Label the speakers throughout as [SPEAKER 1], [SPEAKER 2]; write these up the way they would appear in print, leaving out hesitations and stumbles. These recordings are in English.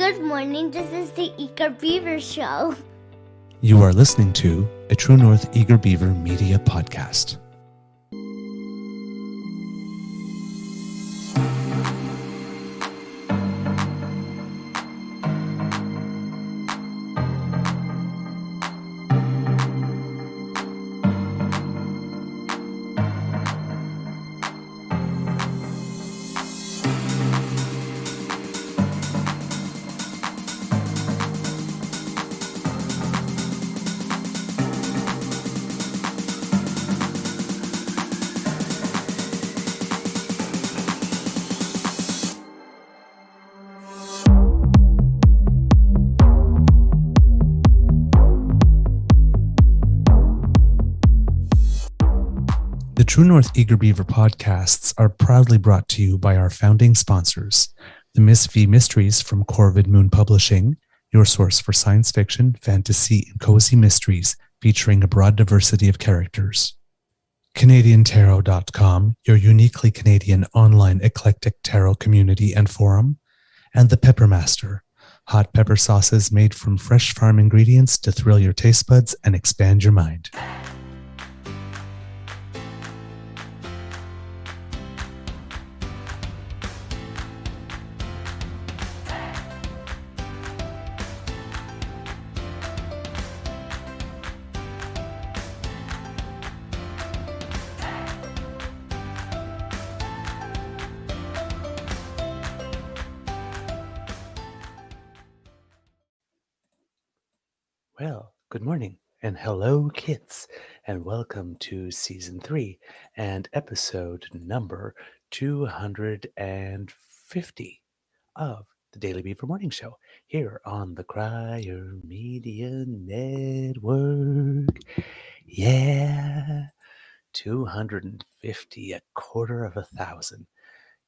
[SPEAKER 1] Good morning, this is the Eager Beaver Show.
[SPEAKER 2] You are listening to a True North Eager Beaver Media Podcast. The True North Eager Beaver podcasts are proudly brought to you by our founding sponsors, the Miss V Mysteries from Corvid Moon Publishing, your source for science fiction, fantasy, and cozy mysteries featuring a broad diversity of characters. CanadianTarot.com, your uniquely Canadian online eclectic tarot community and forum, and the Peppermaster, hot pepper sauces made from fresh farm ingredients to thrill your taste buds and expand your mind. Well, good morning and hello, kids, and welcome to Season 3 and episode number 250 of the Daily Beaver Morning Show here on the Crier Media Network. Yeah, 250, a quarter of 1,000.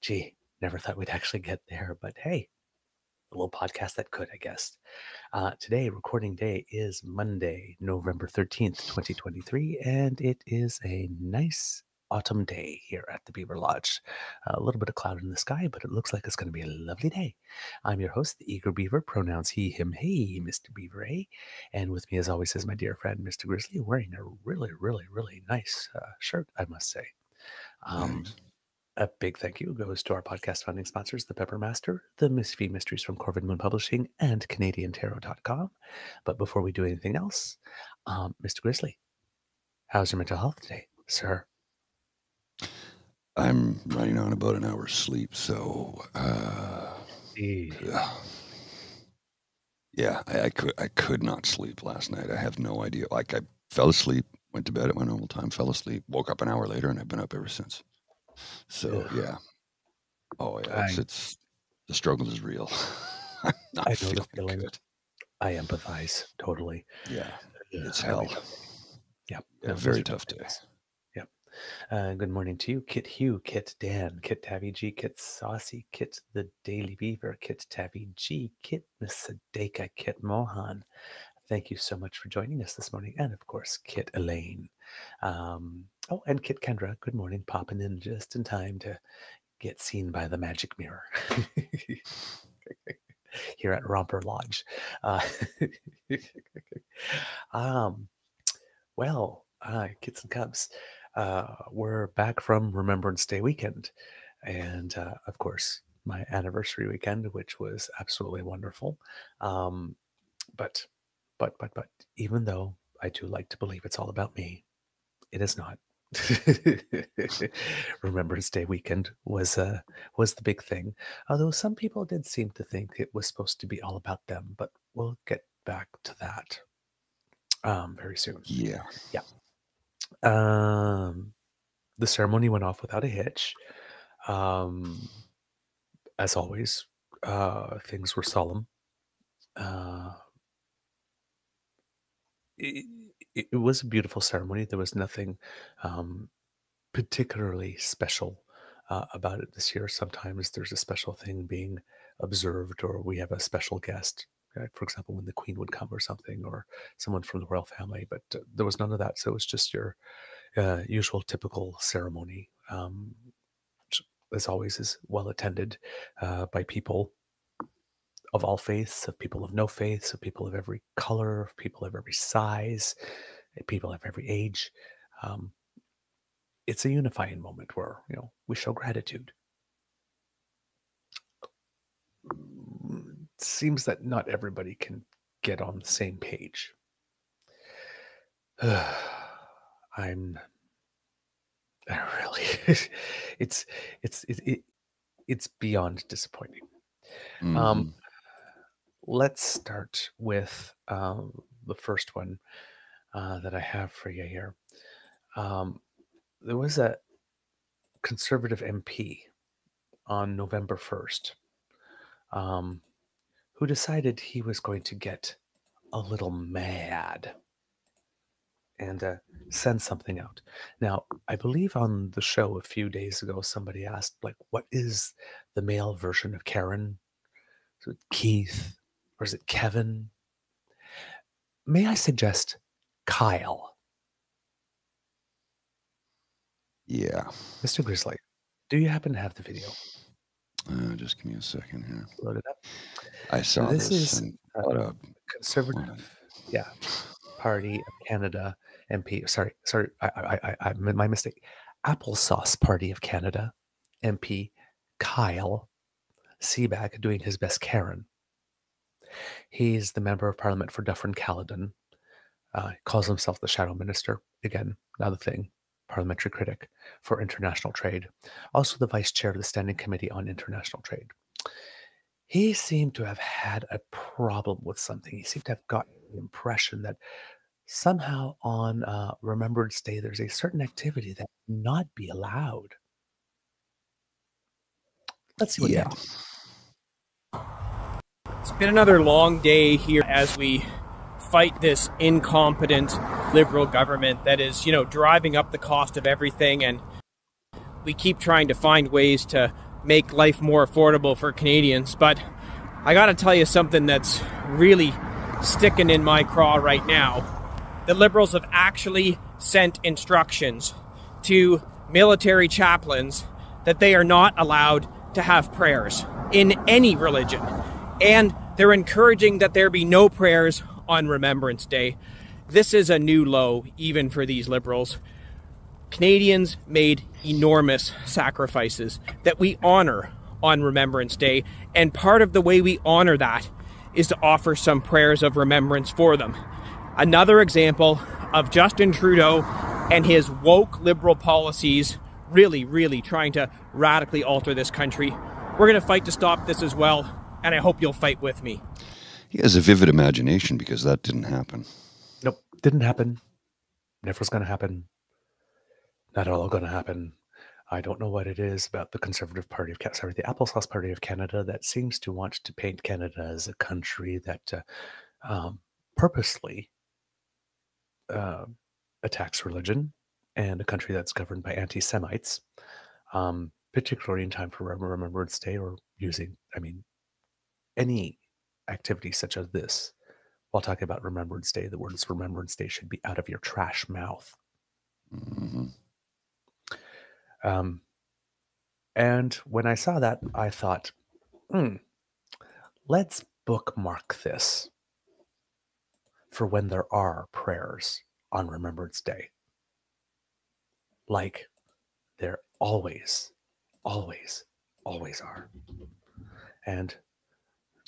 [SPEAKER 2] Gee, never thought we'd actually get there, but hey, a little podcast that could, I guess. Today, recording day is Monday, November 13th, 2023, and it is a nice autumn day here at the Beaver Lodge. A little bit of cloud in the sky, but it looks like it's going to be a lovely day. I'm your host, the Eager Beaver, pronouns he, him, hey, Mr. Beaver, eh? And with me, as always, is my dear friend, Mr. Grizzly, wearing a really, really, really nice shirt, I must say. A big thank you goes to our podcast funding sponsors, the Peppermaster, the Miss V Mysteries from Corvid Moon Publishing, and CanadianTarot.com. But before we do anything else, Mr. Grizzly, how's your mental health today, sir?
[SPEAKER 3] I'm running on about an hour's sleep, so yeah, I could not sleep last night. I have no idea. Like, I fell asleep, went to bed at my normal time, fell asleep, woke up an hour later, and I've been up ever since. So yeah. Oh yeah, it's the struggle is real. I'm not
[SPEAKER 2] I know
[SPEAKER 3] feeling
[SPEAKER 2] the feeling.
[SPEAKER 3] good.
[SPEAKER 2] I empathize totally.
[SPEAKER 3] Yeah, it's hell.
[SPEAKER 2] Yeah,
[SPEAKER 3] a very tough day.
[SPEAKER 2] Yep. Good morning to you, Kit Hugh, Kit Dan, Kit Tabby G, Kit Saucy, Kit the Daily Beaver, Kit Tabby G, Kit Miss Sadeka, Kit Mohan. Thank you so much for joining us this morning. And of course, Kit Elaine. And Kit Kendra, good morning, popping in just in time to get seen by the magic mirror here at Romper Lodge. Kids and cubs, we're back from Remembrance Day weekend. And of course, my anniversary weekend, which was absolutely wonderful. But even though I do like to believe it's all about me, it is not. Remembrance Day weekend was the big thing. Although some people did seem to think it was supposed to be all about them, but we'll get back to that very soon.
[SPEAKER 3] Yeah.
[SPEAKER 2] The ceremony went off without a hitch. As always, things were solemn. It was a beautiful ceremony. There was nothing particularly special about it this year. Sometimes there's a special thing being observed, or we have a special guest. For example, when the Queen would come or something, or someone from the royal family. But there was none of that. So it was just your usual, typical ceremony, which, as always, is well attended by people of all faiths, of people of no faiths, of people of every color, of people of every size, people of every age. Um, it's a unifying moment where, we show gratitude. It seems that not everybody can get on the same page. It's beyond disappointing. Let's start with the first one that I have for you here. There was a Conservative MP on November 1st who decided he was going to get a little mad and send something out. Now, I believe on the show a few days ago, somebody asked, like, what is the male version of Karen? Is it Keith or is it Kevin? May I suggest Kyle?
[SPEAKER 3] Yeah.
[SPEAKER 2] Mr. Grizzly, do you happen to have the video?
[SPEAKER 3] Just give me a second here.
[SPEAKER 2] Load it up.
[SPEAKER 3] I saw this.
[SPEAKER 2] Is
[SPEAKER 3] and what a
[SPEAKER 2] Conservative, Party of Canada MP. Sorry, I my mistake. Applesauce Party of Canada MP Kyle Seeback doing his best Karen. He's the member of Parliament for Dufferin-Caledon. Calls himself the Shadow Minister. Again, another thing. Parliamentary critic for international trade. Also the vice chair of the Standing Committee on International Trade. He seemed to have had a problem with something. He seemed to have gotten the impression that somehow on Remembrance Day, there's a certain activity that not be allowed. Let's see what he had.
[SPEAKER 4] It's been another long day here as we fight this incompetent Liberal government that is, driving up the cost of everything, and we keep trying to find ways to make life more affordable for Canadians. But I gotta tell you something that's really sticking in my craw right now. The Liberals have actually sent instructions to military chaplains that they are not allowed to have prayers in any religion. And they're encouraging that there be no prayers on Remembrance Day. This is a new low, even for these Liberals. Canadians made enormous sacrifices that we honor on Remembrance Day, and part of the way we honor that is to offer some prayers of remembrance for them. Another example of Justin Trudeau and his woke Liberal policies really trying to radically alter this country. We're going to fight to stop this as well, and I hope you'll fight with me.
[SPEAKER 3] He has a vivid imagination because that didn't happen.
[SPEAKER 2] Nope, didn't happen. Never was going to happen. Not at all going to happen. I don't know what it is about the Conservative Party of Canada, the Applesauce Party of Canada, that seems to want to paint Canada as a country that purposely attacks religion, and a country that's governed by anti-Semites, particularly in time for Remembrance Day, or using, any activity such as this. While talking about Remembrance Day, the words Remembrance Day should be out of your trash mouth. And when I saw that, I thought, let's bookmark this for when there are prayers on Remembrance Day. Like there always are. And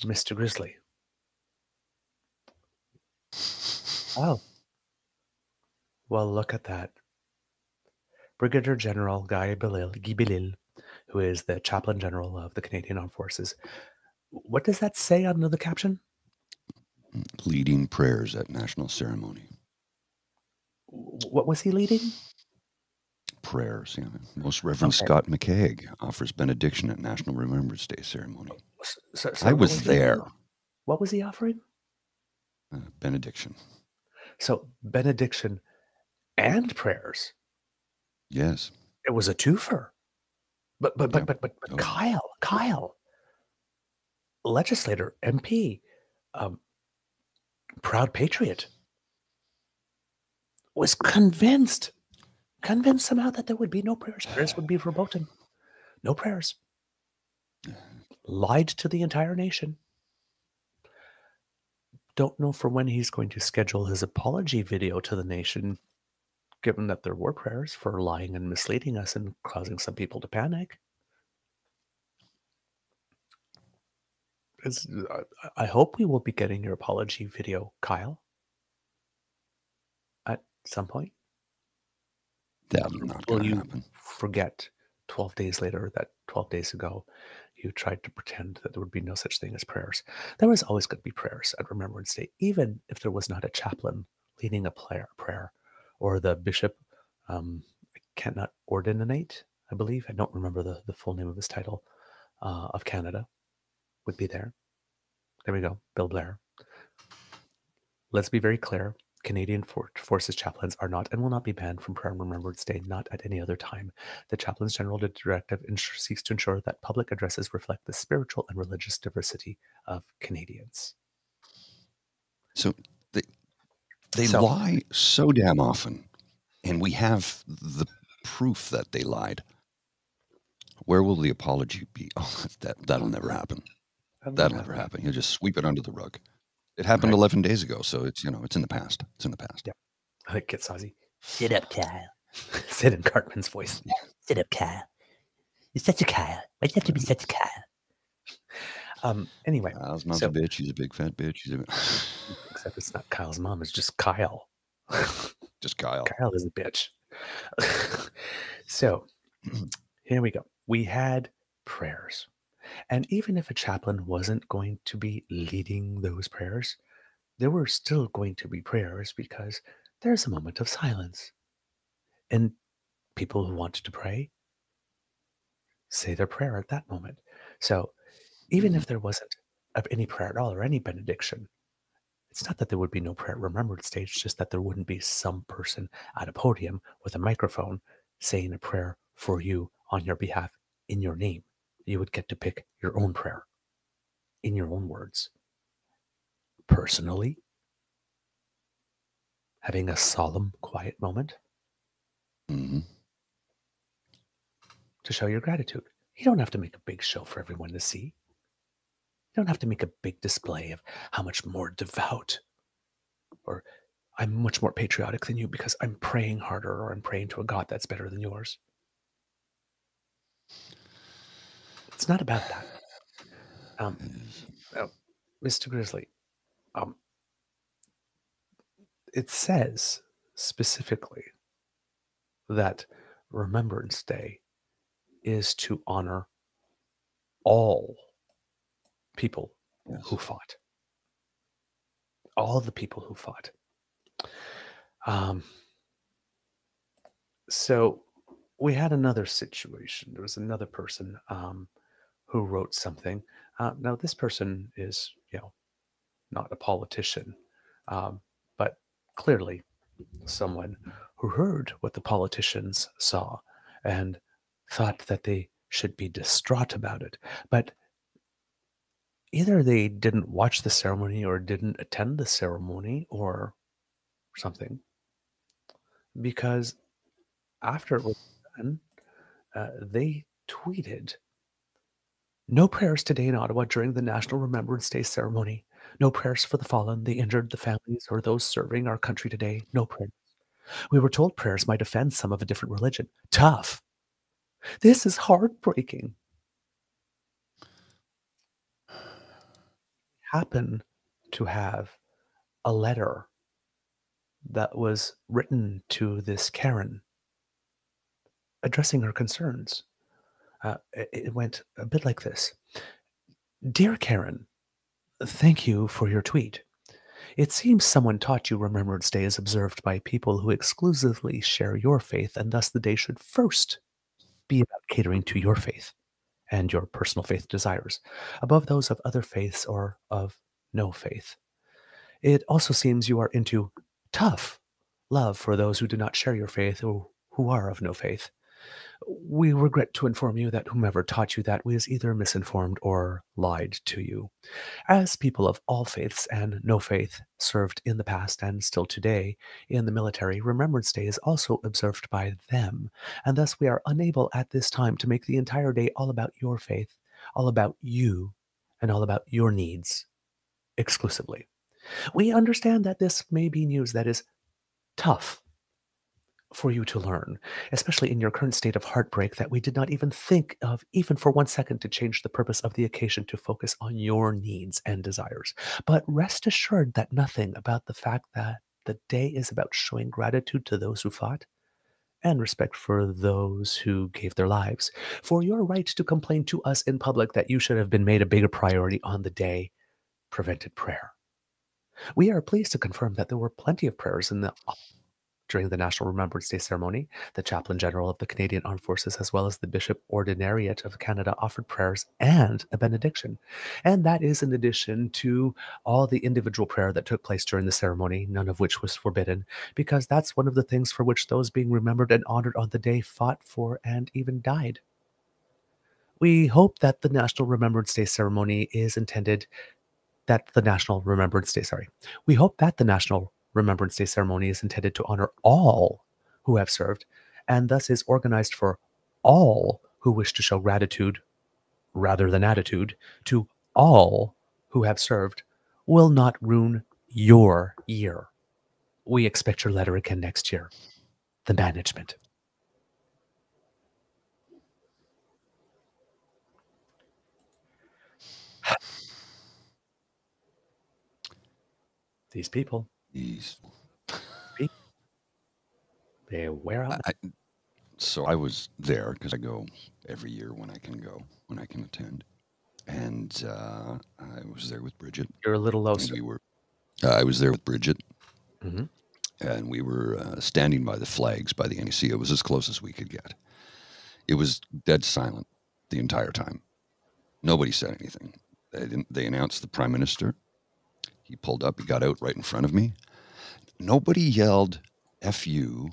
[SPEAKER 2] Mr. Grizzly. Oh. Well, look at that. Brigadier General Guy Belil, who is the Chaplain General of the Canadian Armed Forces. What does that say under the caption?
[SPEAKER 3] Leading prayers at national ceremony.
[SPEAKER 2] What was he leading?
[SPEAKER 3] Prayers, yeah. Most Reverend Scott McCaig offers benediction at National Remembrance Day ceremony. So I was there.
[SPEAKER 2] What was he offering?
[SPEAKER 3] Benediction.
[SPEAKER 2] So benediction and prayers.
[SPEAKER 3] Yes.
[SPEAKER 2] It was a twofer. But Kyle, legislator, MP, proud patriot, was convinced somehow that there would be no prayers. Prayers would be verboten. No prayers. Lied to the entire nation. don't know for when he's going to schedule his apology video to the nation, given that there were prayers for lying and misleading us and causing some people to panic. I hope we will be getting your apology video, Kyle, at some point.
[SPEAKER 3] That's not
[SPEAKER 2] Will
[SPEAKER 3] going to
[SPEAKER 2] you
[SPEAKER 3] happen.
[SPEAKER 2] forget 12 days later that 12 days ago you tried to pretend that there would be no such thing as prayers? There was always going to be prayers at Remembrance Day, even if there was not a chaplain leading a prayer or the bishop cannot ordinate, I believe. I don't remember the full name of his title, of Canada would be there. There we go, Bill Blair. Let's be very clear. Canadian Forces chaplains are not and will not be banned from prayer on Remembrance Day, not at any other time. The Chaplain's General Directive seeks to ensure that public addresses reflect the spiritual and religious diversity of Canadians.
[SPEAKER 3] So they lie so damn often, and we have the proof that they lied. Where will the apology be? Oh, that'll never happen. That'll never happen. You'll just sweep it under the rug. It happened 11 days ago, so it's it's in the past. It's in the past.
[SPEAKER 2] Yeah. I like Get Sazi. Sit up, Kyle. Sit in Cartman's voice. Sit up, Kyle. You're such a Kyle. Why'd you have to be such a Kyle? Anyway.
[SPEAKER 3] Kyle's not a bitch. He's a big fat bitch.
[SPEAKER 2] Except it's not Kyle's mom. It's just Kyle.
[SPEAKER 3] Just Kyle.
[SPEAKER 2] Kyle is a bitch. So, here we go. We had prayers. And even if a chaplain wasn't going to be leading those prayers, there were still going to be prayers because there's a moment of silence. And people who want to pray say their prayer at that moment. So even if there wasn't any prayer at all or any benediction, it's not that there would be no prayer at Remembrance Day, it's just that there wouldn't be some person at a podium with a microphone saying a prayer for you on your behalf in your name. You would get to pick your own prayer in your own words. Personally, having a solemn, quiet moment to show your gratitude. You don't have to make a big show for everyone to see. You don't have to make a big display of how much more devout or I'm much more patriotic than you because I'm praying harder or I'm praying to a God that's better than yours. It's not about that. Mr. Grizzly, it says specifically that Remembrance Day is to honor all people who fought. All the people who fought. So we had another situation. There was another person who wrote something. Now, this person is, not a politician, but clearly someone who heard what the politicians saw and thought that they should be distraught about it. But either they didn't watch the ceremony or didn't attend the ceremony or something, because after it was done, they tweeted, "No prayers today in Ottawa during the National Remembrance Day ceremony. No prayers for the fallen, the injured, the families, or those serving our country today. No prayers. We were told prayers might offend some of a different religion. Tough. This is heartbreaking." Happen to have a letter that was written to this Karen addressing her concerns. It went a bit like this. "Dear Karen, thank you for your tweet. It seems someone taught you Remembrance Day is observed by people who exclusively share your faith, and thus the day should first be about catering to your faith and your personal faith desires, above those of other faiths or of no faith. It also seems you are into tough love for those who do not share your faith or who are of no faith. We regret to inform you that whomever taught you that was either misinformed or lied to you. As people of all faiths and no faith served in the past and still today in the military, Remembrance Day is also observed by them, and thus we are unable at this time to make the entire day all about your faith, all about you, and all about your needs exclusively. We understand that this may be news that is tough for you to learn, especially in your current state of heartbreak that we did not even think of, even for 1 second, to change the purpose of the occasion to focus on your needs and desires. But rest assured that nothing about the fact that the day is about showing gratitude to those who fought and respect for those who gave their lives, for your right to complain to us in public that you should have been made a bigger priority on the day prevented prayer. We are pleased to confirm that there were plenty of prayers during the National Remembrance Day ceremony. The Chaplain General of the Canadian Armed Forces, as well as the Bishop Ordinariate of Canada, offered prayers and a benediction. And that is in addition to all the individual prayer that took place during the ceremony, none of which was forbidden, because that's one of the things for which those being remembered and honored on the day fought for and even died. We hope that the National Remembrance Day ceremony is intended We hope that the National Remembrance Day ceremony is intended to honor all who have served, and thus is organized for all who wish to show gratitude rather than attitude to all who have served, will not ruin your year. We expect your letter again next year. The management. These people. They wear out.
[SPEAKER 3] So I was there because I go every year when I can attend. And I was there with Bridget.
[SPEAKER 2] You're a little low, sir.
[SPEAKER 3] I was there with Bridget.
[SPEAKER 2] Mm-hmm.
[SPEAKER 3] And we were standing by the flags by the NEC. It was as close as we could get. It was dead silent the entire time. Nobody said anything. They announced the Prime Minister. He pulled up. He got out right in front of me. Nobody yelled F you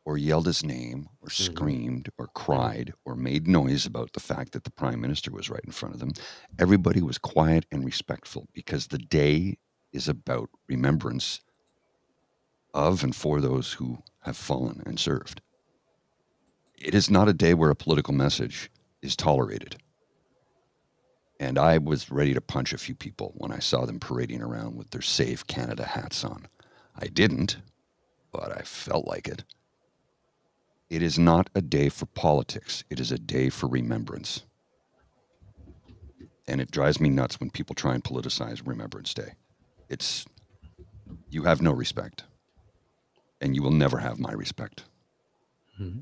[SPEAKER 3] or yelled his name or screamed or cried or made noise about the fact that the Prime Minister was right in front of them. Everybody was quiet and respectful because the day is about remembrance of and for those who have fallen and served. It is not a day where a political message is tolerated. And I was ready to punch a few people when I saw them parading around with their Save Canada hats on. I didn't, but I felt like it. It is not a day for politics. It is a day for remembrance. And it drives me nuts when people try and politicize Remembrance Day. You have no respect. And you will never have my respect.
[SPEAKER 2] Mm-hmm.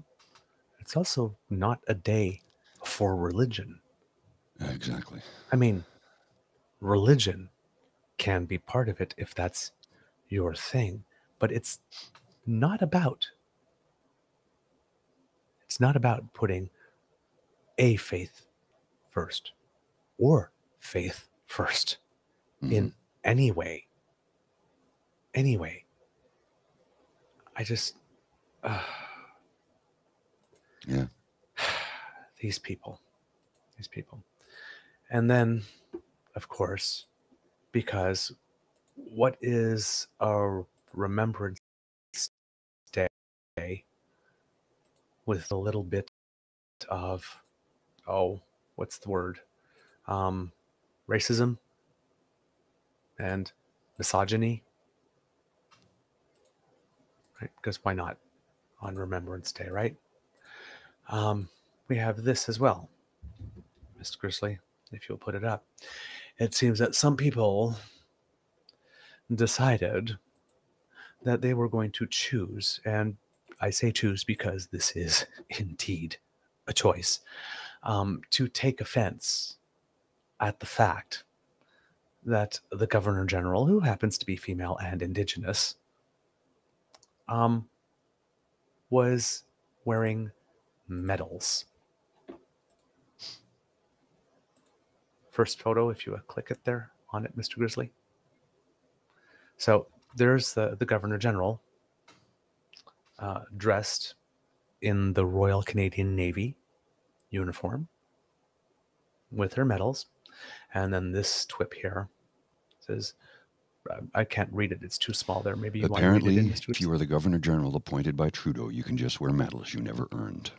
[SPEAKER 2] It's also not a day for religion.
[SPEAKER 3] Exactly.
[SPEAKER 2] I mean, religion can be part of it if that's your thing, but it's not about putting a faith first or faith first in any way. Anyway, I just these people. And then, of course, because what is a Remembrance Day with a little bit of, what's the word? Racism and misogyny, right? Because why not on Remembrance Day, right? We have this as well, Mr. Grizzly, if you'll put it up. It seems that some people decided that they were going to choose, and I say choose because this is indeed a choice, to take offense at the fact that the Governor General, who happens to be female and Indigenous, was wearing medals. First photo, if you click it there on it, Mr. Grizzly. So there's the Governor General dressed in the Royal Canadian Navy uniform with her medals. And then this twip here says, I can't read it. It's too small there. Maybe you
[SPEAKER 3] Apparently,
[SPEAKER 2] want to read it in,
[SPEAKER 3] if you are the Governor General appointed by Trudeau, you can just wear medals you never earned.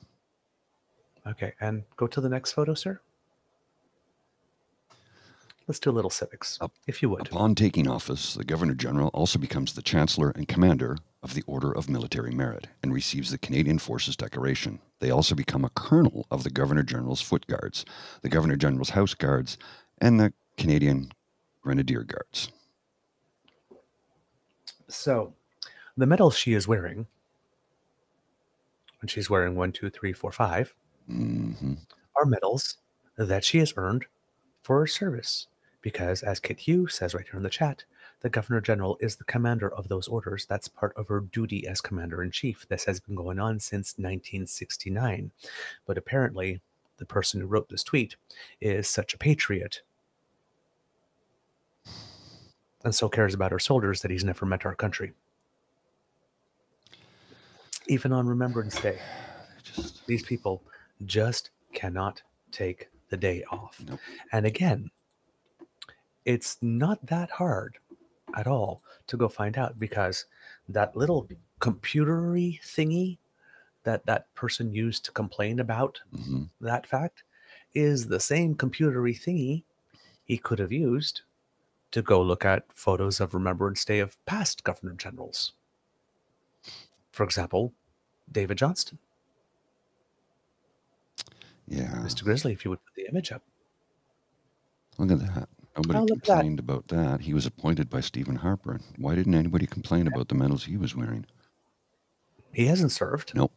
[SPEAKER 2] Okay, and go to the next photo, sir. let's do a little civics, if you would.
[SPEAKER 3] Upon taking office, the Governor General also becomes the Chancellor and Commander of the Order of Military Merit and receives the Canadian Forces Decoration. They also become a Colonel of the Governor General's Foot Guards, the Governor General's House Guards, and the Canadian Grenadier Guards.
[SPEAKER 2] So, the medals she is wearing, and she's wearing 1, 2, 3, 4, 5, are medals that she has earned for her service. Because, as Kit Hugh says right here in the chat, the Governor General is the commander of those orders. That's part of her duty as Commander-in-Chief. This has been going on since 1969. But apparently, the person who wrote this tweet is such a patriot and so cares about our soldiers that he's never met our country. Even on Remembrance Day, these people just cannot take the day off.
[SPEAKER 3] Nope.
[SPEAKER 2] And again, it's not that hard at all to go find out, because that little computery thingy that that person used to complain about that fact is the same computery thingy he could have used to go look at photos of Remembrance Day of past Governor Generals. For example, David Johnston.
[SPEAKER 3] Yeah.
[SPEAKER 2] Mr. Grizzly, if you would put the image up.
[SPEAKER 3] Look at that. Nobody complained about that. He was appointed by Stephen Harper. Why didn't anybody complain about the medals he was wearing?
[SPEAKER 2] He hasn't served.
[SPEAKER 3] Nope.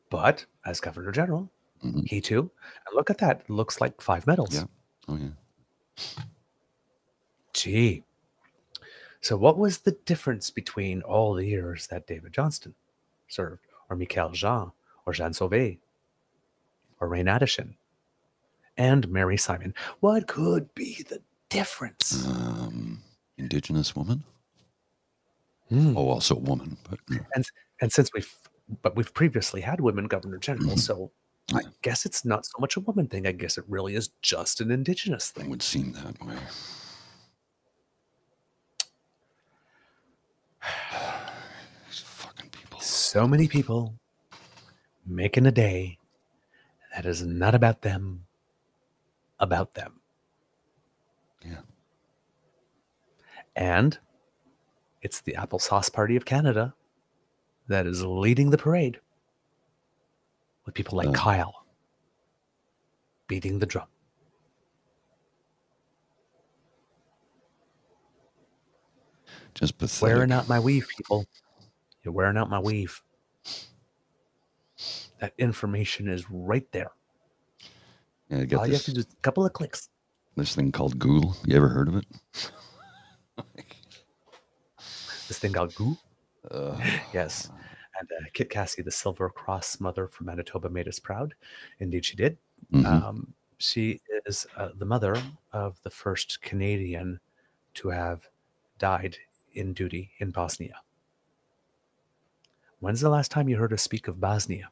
[SPEAKER 2] But as Governor General, he too. And look at that. It looks like 5 medals.
[SPEAKER 3] Yeah. Oh, yeah.
[SPEAKER 2] Gee. So what was the difference between all the years that David Johnston served, or Michael Jean, or Jean Sauvé, or Rain Addison, and Mary Simon? What could be the difference?
[SPEAKER 3] Indigenous woman? Oh, also woman. But
[SPEAKER 2] and since we've previously had women Governor General, so I guess it's not so much a woman thing. I guess it really is just an Indigenous thing.
[SPEAKER 3] It would seem that way. These fucking people.
[SPEAKER 2] So many people making a day that is not about them, about them.
[SPEAKER 3] Yeah.
[SPEAKER 2] And it's the Applesauce Party of Canada that is leading the parade, with people like Kyle beating the drum.
[SPEAKER 3] Just pathetic.
[SPEAKER 2] Wearing out my weave, people. You're wearing out my weave. That information is right there.
[SPEAKER 3] Yeah,
[SPEAKER 2] All you have to do is a couple of clicks.
[SPEAKER 3] This thing called Google. You ever heard of it?
[SPEAKER 2] This thing called Google? Yes. And Kit Cassie, the Silver Cross mother from Manitoba, made us proud. Indeed, she did. She is the mother of the first Canadian to have died in duty in Bosnia. When's the last time you heard us speak of Bosnia?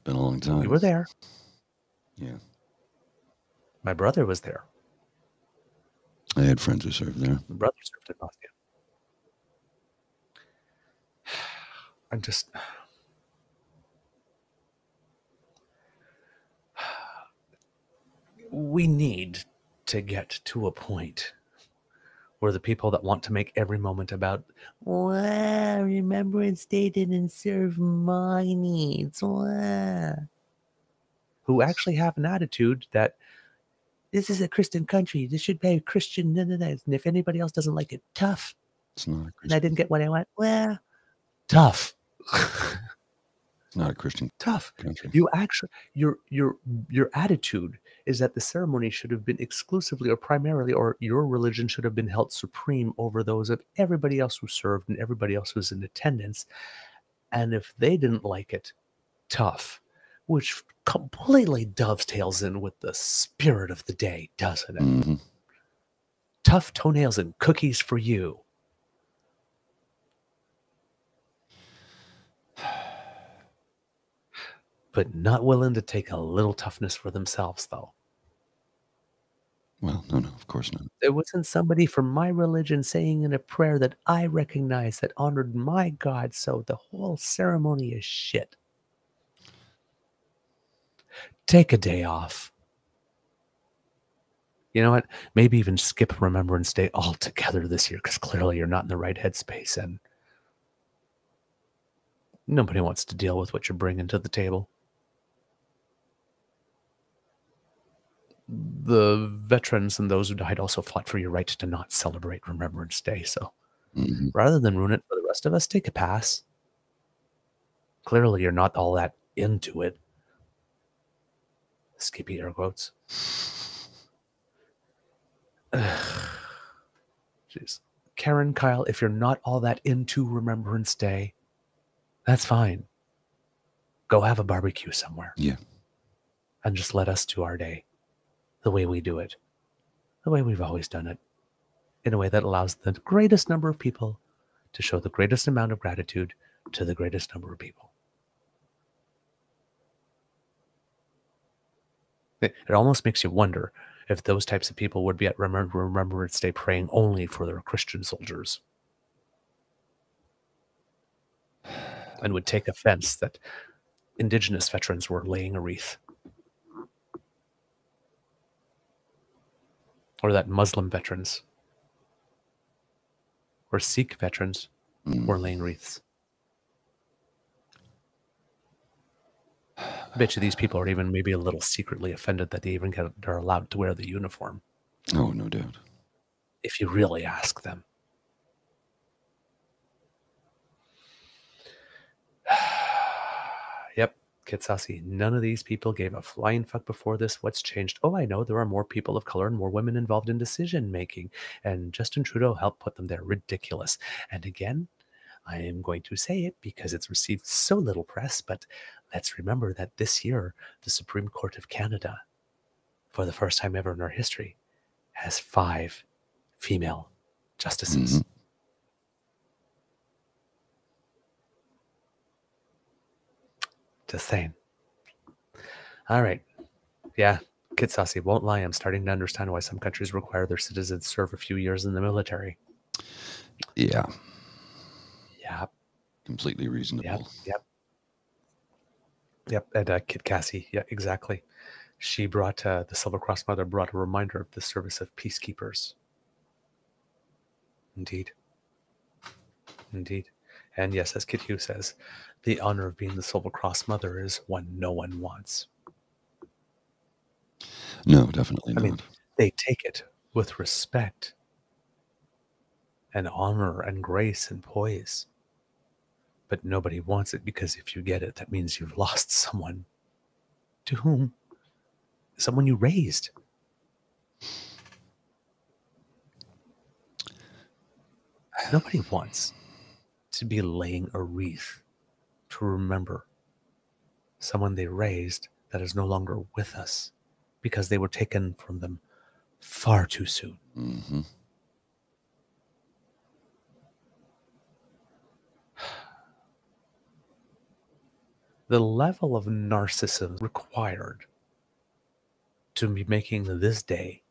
[SPEAKER 3] Been a long time.
[SPEAKER 2] We were there.
[SPEAKER 3] Yeah.
[SPEAKER 2] My brother was there.
[SPEAKER 3] I had friends who served there.
[SPEAKER 2] My brother served in Bosnia. I'm just... We need to get to a point where the people that want to make every moment about, wow, Remembrance Day didn't serve my needs, wow, who actually have an attitude that this is a Christian country, this should be Christian, and if anybody else doesn't like it, tough.
[SPEAKER 3] It's not a Christian.
[SPEAKER 2] And I didn't get what I want, well, tough.
[SPEAKER 3] It's not a Christian
[SPEAKER 2] Tough.
[SPEAKER 3] country.
[SPEAKER 2] You actually, your attitude is that the ceremony should have been exclusively or primarily, or your religion should have been held supreme over those of everybody else who served and everybody else who's in attendance. And if they didn't like it, tough, which completely dovetails in with the spirit of the day, doesn't it? Tough toenails and cookies for you. But not willing to take a little toughness for themselves, though.
[SPEAKER 3] Well, no, of course not.
[SPEAKER 2] There wasn't somebody from my religion saying in a prayer that I recognize that honored my God, so the whole ceremony is shit. Take a day off. You know what? Maybe even skip Remembrance Day altogether this year, because clearly you're not in the right headspace and nobody wants to deal with what you're bringing to the table. The veterans and those who died also fought for your right to not celebrate Remembrance Day. So rather than ruin it for the rest of us, take a pass. Clearly you're not all that into it. Skippy air quotes. Jeez. Karen, Kyle, if you're not all that into Remembrance Day, that's fine. Go have a barbecue somewhere.
[SPEAKER 3] Yeah.
[SPEAKER 2] And just let us do our day the way we do it, the way we've always done it, in a way that allows the greatest number of people to show the greatest amount of gratitude to the greatest number of people. It almost makes you wonder if those types of people would be at Remembrance Day praying only for their Christian soldiers and would take offense that Indigenous veterans were laying a wreath, or that Muslim veterans or Sikh veterans were laying wreaths. I bet you these people are even maybe a little secretly offended that they even are allowed to wear the uniform.
[SPEAKER 3] Oh, no doubt.
[SPEAKER 2] If you really ask them. Yep, Kitsasi, none of these people gave a flying fuck before this. What's changed? Oh, I know, there are more people of color and more women involved in decision making, and Justin Trudeau helped put them there. Ridiculous. And again, I am going to say it because it's received so little press, but let's remember that this year, the Supreme Court of Canada, for the first time ever in our history, has 5 female justices. Just saying. All right. Yeah, Kitsasi, won't lie. I'm starting to understand why some countries require their citizens serve a few years in the military.
[SPEAKER 3] Yeah.
[SPEAKER 2] Yeah.
[SPEAKER 3] Completely reasonable.
[SPEAKER 2] Yep. And Kit Cassie, yeah, exactly. She brought, the Silver Cross Mother brought a reminder of the service of peacekeepers. Indeed. And yes, as Kit Hugh says, the honor of being the Silver Cross Mother is one no one wants.
[SPEAKER 3] No, definitely not.
[SPEAKER 2] I mean, they take it with respect and honor and grace and poise. But nobody wants it, because if you get it, that means you've lost someone to whom, someone you raised. Nobody wants to be laying a wreath to remember someone they raised that is no longer with us because they were taken from them far too soon. The level of narcissism required to be making this day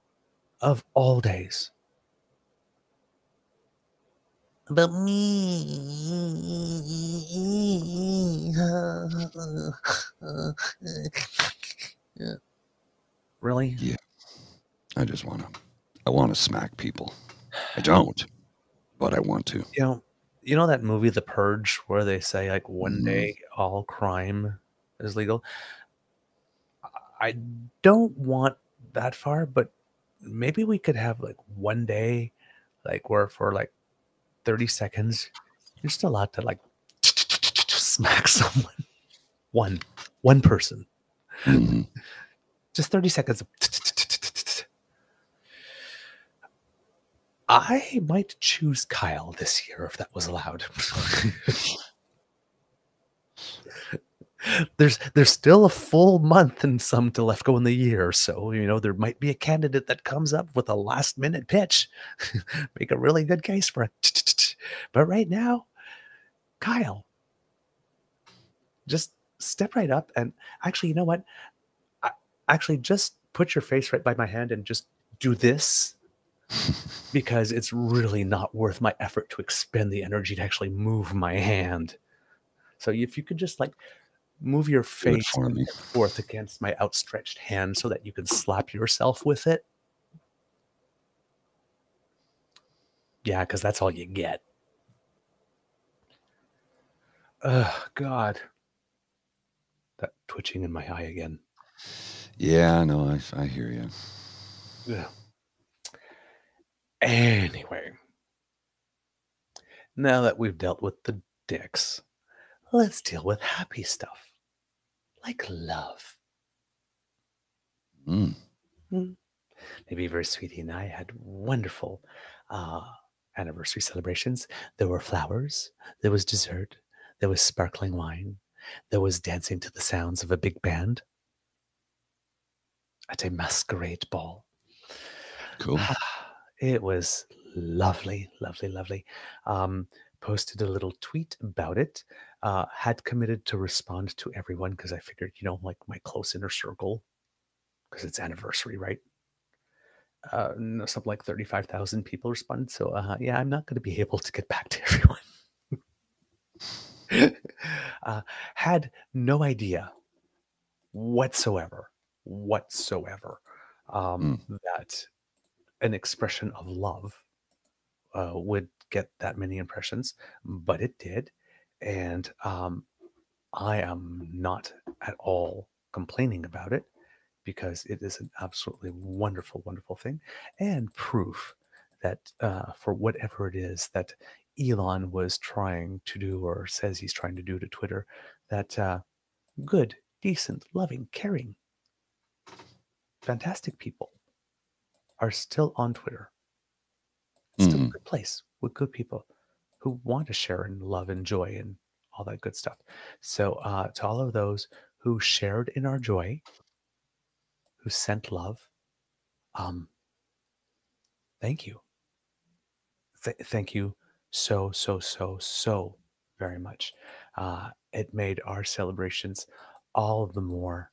[SPEAKER 2] of all days about me. Really?
[SPEAKER 3] Yeah. I want to smack people. I don't, but I want to.
[SPEAKER 2] You know that movie The Purge, where they say like one day all crime is legal? I don't want that far, but maybe we could have like one day, like where for like 30 seconds you're still allowed to like smack someone. One person. Just 30 seconds. I might choose Kyle this year if that was allowed. There's still a full month and some to left go in the year, so there might be a candidate that comes up with a last minute pitch, make a really good case for it. But right now, Kyle, just step right up and actually, you know what? Actually, just put your face right by my hand and just do this. Because it's really not worth my effort to expend the energy to actually move my hand. So if you could just like move your face back and forth against my outstretched hand so that you can slap yourself with it. Yeah, because that's all you get. Oh, God. That twitching in my eye again.
[SPEAKER 3] Yeah, no, I hear you.
[SPEAKER 2] Ugh. Anyway, now that we've dealt with the dicks, let's deal with happy stuff. Like love.
[SPEAKER 3] Mm.
[SPEAKER 2] Mm. My Beaver sweetie and I had wonderful anniversary celebrations. There were flowers, there was dessert, there was sparkling wine, there was dancing to the sounds of a big band at a masquerade ball.
[SPEAKER 3] Cool.
[SPEAKER 2] It was lovely, lovely, lovely. Posted a little tweet about it. Had committed to respond to everyone because I figured, like my close inner circle, because it's anniversary, right? No, something like 35,000 people responded. So, yeah, I'm not going to be able to get back to everyone. Had no idea whatsoever that an expression of love would get that many impressions, but it did. And I am not at all complaining about it because it is an absolutely wonderful, wonderful thing and proof that for whatever it is that Elon was trying to do or says he's trying to do to Twitter, that good, decent, loving, caring, fantastic people are still on Twitter. It's still a good place with good people who want to share and love and joy and all that good stuff. So to all of those who shared in our joy, who sent love, thank you. Thank you so very much. It made our celebrations all the more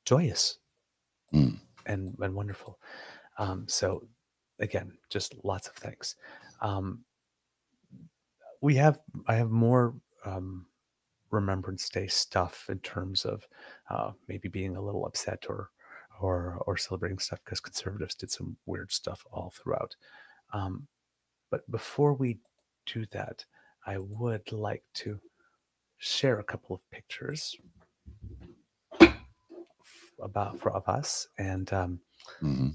[SPEAKER 2] joyous and wonderful. So again, just lots of thanks. I have more Remembrance Day stuff in terms of maybe being a little upset or celebrating stuff because conservatives did some weird stuff all throughout. But before we do that, I would like to share a couple of pictures of us, and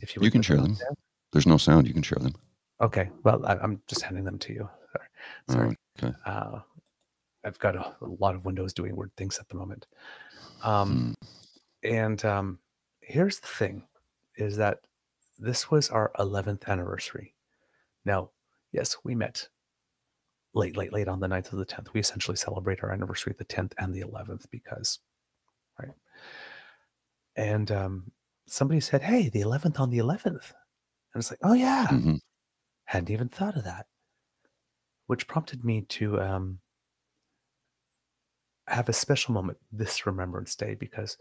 [SPEAKER 2] if you would
[SPEAKER 3] You can
[SPEAKER 2] put
[SPEAKER 3] share
[SPEAKER 2] up
[SPEAKER 3] them.
[SPEAKER 2] there.
[SPEAKER 3] There's no sound. You can share them.
[SPEAKER 2] Okay, well, I'm just handing them to you. Sorry.
[SPEAKER 3] Oh, okay.
[SPEAKER 2] I've got a lot of windows doing weird things at the moment. And here's the thing, is that this was our 11th anniversary. Now, yes, we met late on the 9th of the 10th. We essentially celebrate our anniversary the 10th and the 11th because, right? And somebody said, hey, the 11th on the 11th. And it's like, oh, yeah. Hadn't even thought of that. Which prompted me to have a special moment this Remembrance Day, because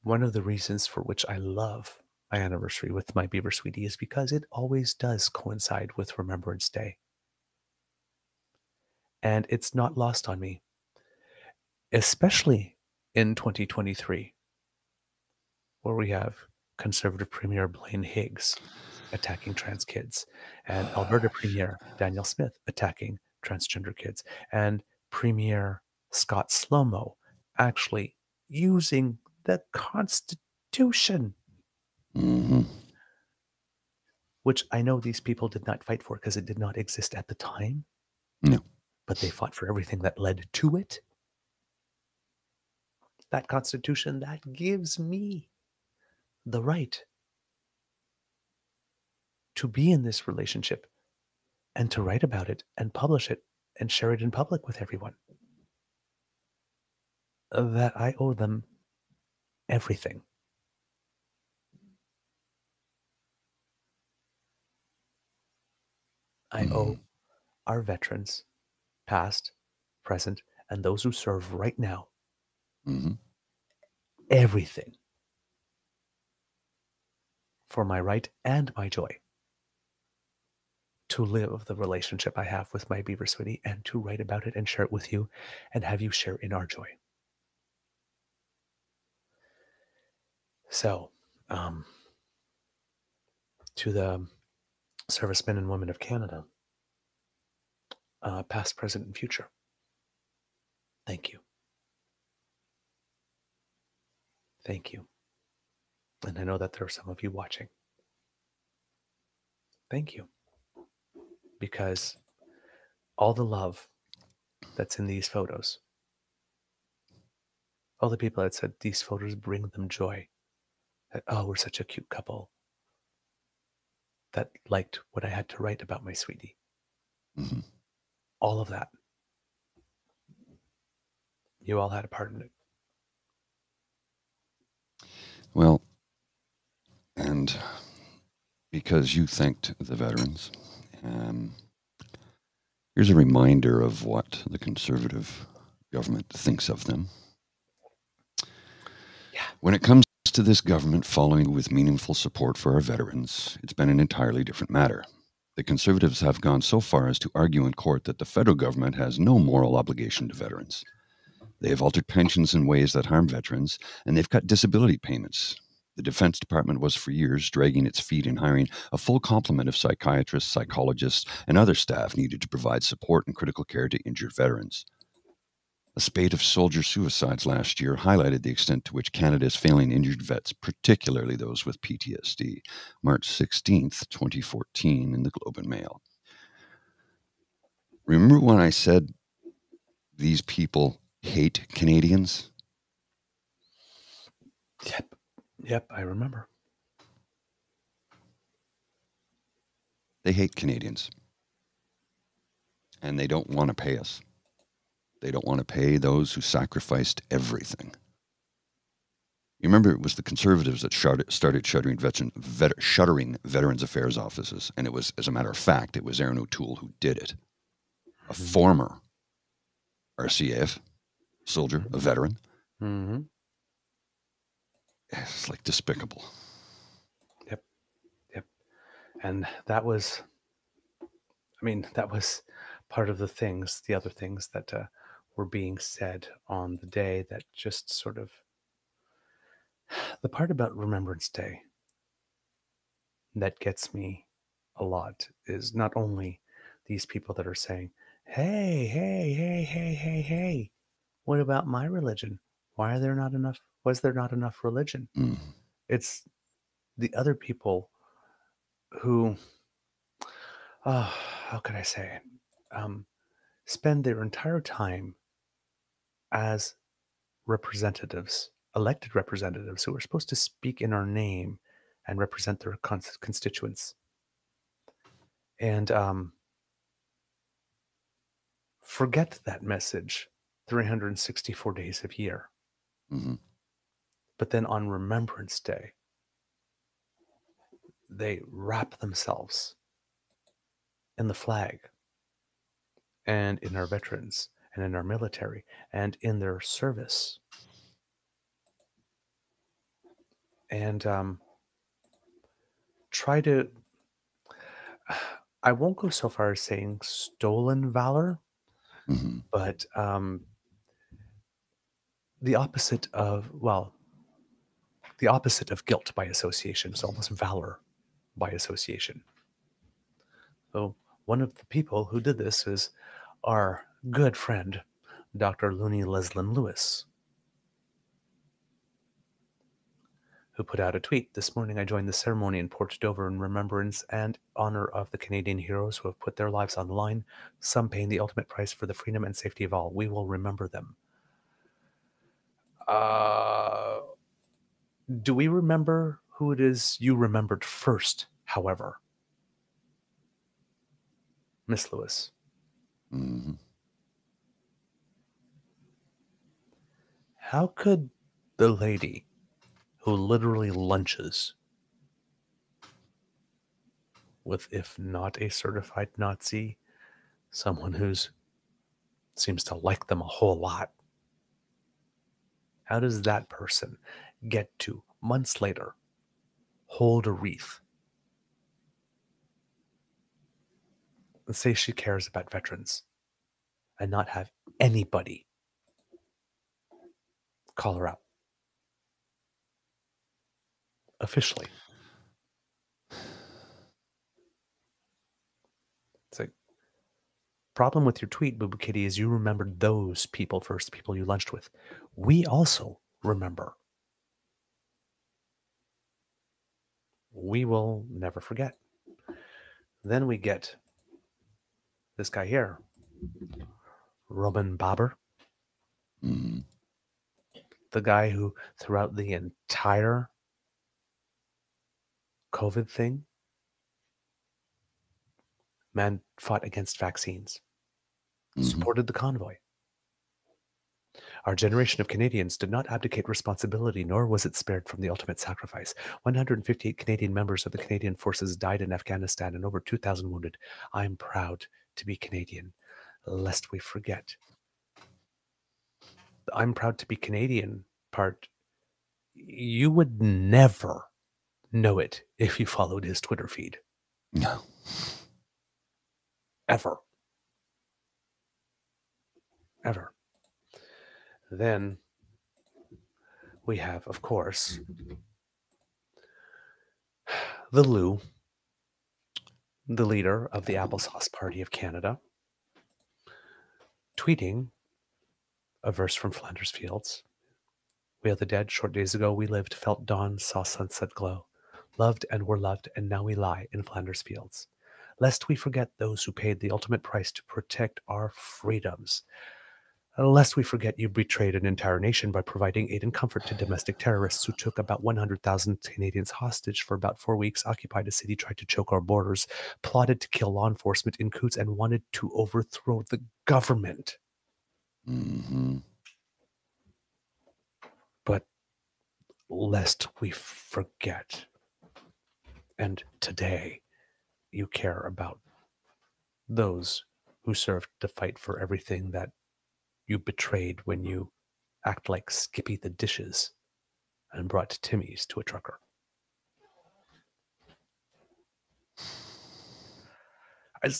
[SPEAKER 2] one of the reasons for which I love my anniversary with my Beaver sweetie is because it always does coincide with Remembrance Day. And it's not lost on me, especially in 2023, where we have Conservative Premier Blaine Higgs attacking trans kids, and Alberta Premier Daniel Smith attacking transgender kids, and Premier Scott Slomo actually using the Constitution, which I know these people did not fight for because it did not exist at the time.
[SPEAKER 3] No.
[SPEAKER 2] But they fought for everything that led to it. That Constitution that gives me the right to be in this relationship and to write about it and publish it and share it in public with everyone. That I owe them everything. I owe our veterans, past, present, and those who serve right now, everything for my right and my joy to live the relationship I have with my Beaver sweetie and to write about it and share it with you and have you share in our joy. So, to the servicemen and women of Canada, past, present, and future. Thank you. Thank you. And I know that there are some of you watching. Thank you. Because all the love that's in these photos, all the people that said these photos bring them joy, that, oh, we're such a cute couple, that liked what I had to write about my sweetie.
[SPEAKER 3] Mm-hmm.
[SPEAKER 2] All of that. You all had a part in it.
[SPEAKER 3] Well, and because you thanked the veterans, here's a reminder of what the Conservative government thinks of them.
[SPEAKER 2] Yeah.
[SPEAKER 3] When it comes to this government following with meaningful support for our veterans, it's been an entirely different matter. The Conservatives have gone so far as to argue in court that the federal government has no moral obligation to veterans. They have altered pensions in ways that harm veterans, and they've cut disability payments. The Defense Department was for years dragging its feet in hiring a full complement of psychiatrists, psychologists, and other staff needed to provide support and critical care to injured veterans. A spate of soldier suicides last year highlighted the extent to which Canada is failing injured vets, particularly those with PTSD. March 16th, 2014, in the Globe and Mail. Remember when I said these people hate Canadians?
[SPEAKER 2] Yep, I remember.
[SPEAKER 3] They hate Canadians. And they don't want to pay us. They don't want to pay those who sacrificed everything. You remember it was the Conservatives that started shuttering Veterans Affairs offices. And it was, as a matter of fact, it was Aaron O'Toole who did it. A former RCAF soldier, a veteran.
[SPEAKER 2] Mm-hmm.
[SPEAKER 3] It's like despicable.
[SPEAKER 2] Yep. And that was, that was part of the other things that were being said on the day that just sort of, the part about Remembrance Day that gets me a lot is not only these people that are saying, hey, what about my religion? Was there not enough religion?
[SPEAKER 3] Mm.
[SPEAKER 2] It's the other people who, how can I say it? Spend their entire time as representatives, elected representatives who are supposed to speak in our name and represent their constituents. And forget that message 364 days of year.
[SPEAKER 3] Mm-hmm.
[SPEAKER 2] But then on Remembrance Day, they wrap themselves in the flag and in our veterans and in our military and in their service. And try to, I won't go so far as saying stolen valor,
[SPEAKER 3] Mm-hmm.
[SPEAKER 2] but the opposite of guilt by association is almost valor by association. So one of the people who did this is our good friend, Dr. Looney Leslin Lewis, who put out a tweet. This morning I joined the ceremony in Port Dover in remembrance and honor of the Canadian heroes who have put their lives on the line, some paying the ultimate price for the freedom and safety of all. We will remember them. Do we remember who it is you remembered first, however? Miss Lewis.
[SPEAKER 3] Mm-hmm.
[SPEAKER 2] How could the lady who literally lunches with, if not a certified Nazi, someone who's seems to like them a whole lot, how does that person get to, months later, hold a wreath and say she cares about veterans and not have anybody call her out officially? Problem with your tweet, Boo Boo Kitty, is you remembered those people first, people you lunched with. We also remember. We will never forget. Then we get this guy here, Roman Baber,
[SPEAKER 3] Mhm.
[SPEAKER 2] the guy who throughout the entire COVID thing, man fought against vaccines, supported the convoy. Our generation of Canadians did not abdicate responsibility, nor was it spared from the ultimate sacrifice. 158 Canadian members of the Canadian forces died in Afghanistan and over 2,000 wounded. I'm proud to be Canadian, lest we forget. The I'm proud to be Canadian part, you would never know it if you followed his Twitter feed.
[SPEAKER 3] No.
[SPEAKER 2] Ever. Ever. Then we have, of course, the Lou, the leader of the Applesauce Party of Canada, tweeting a verse from Flanders Fields. We are the dead. Short days ago we lived, felt dawn, saw sunset glow, loved and were loved, and now we lie in Flanders Fields. Lest we forget those who paid the ultimate price to protect our freedoms. Lest we forget you betrayed an entire nation by providing aid and comfort to domestic terrorists who took about 100,000 Canadians hostage for about 4 weeks, occupied a city, tried to choke our borders, plotted to kill law enforcement in Coots, and wanted to overthrow the government.
[SPEAKER 3] Mm-hmm.
[SPEAKER 2] But lest we forget, and today you care about those who served to fight for everything that you betrayed when you act like Skippy the Dishes and brought Timmy's to a trucker.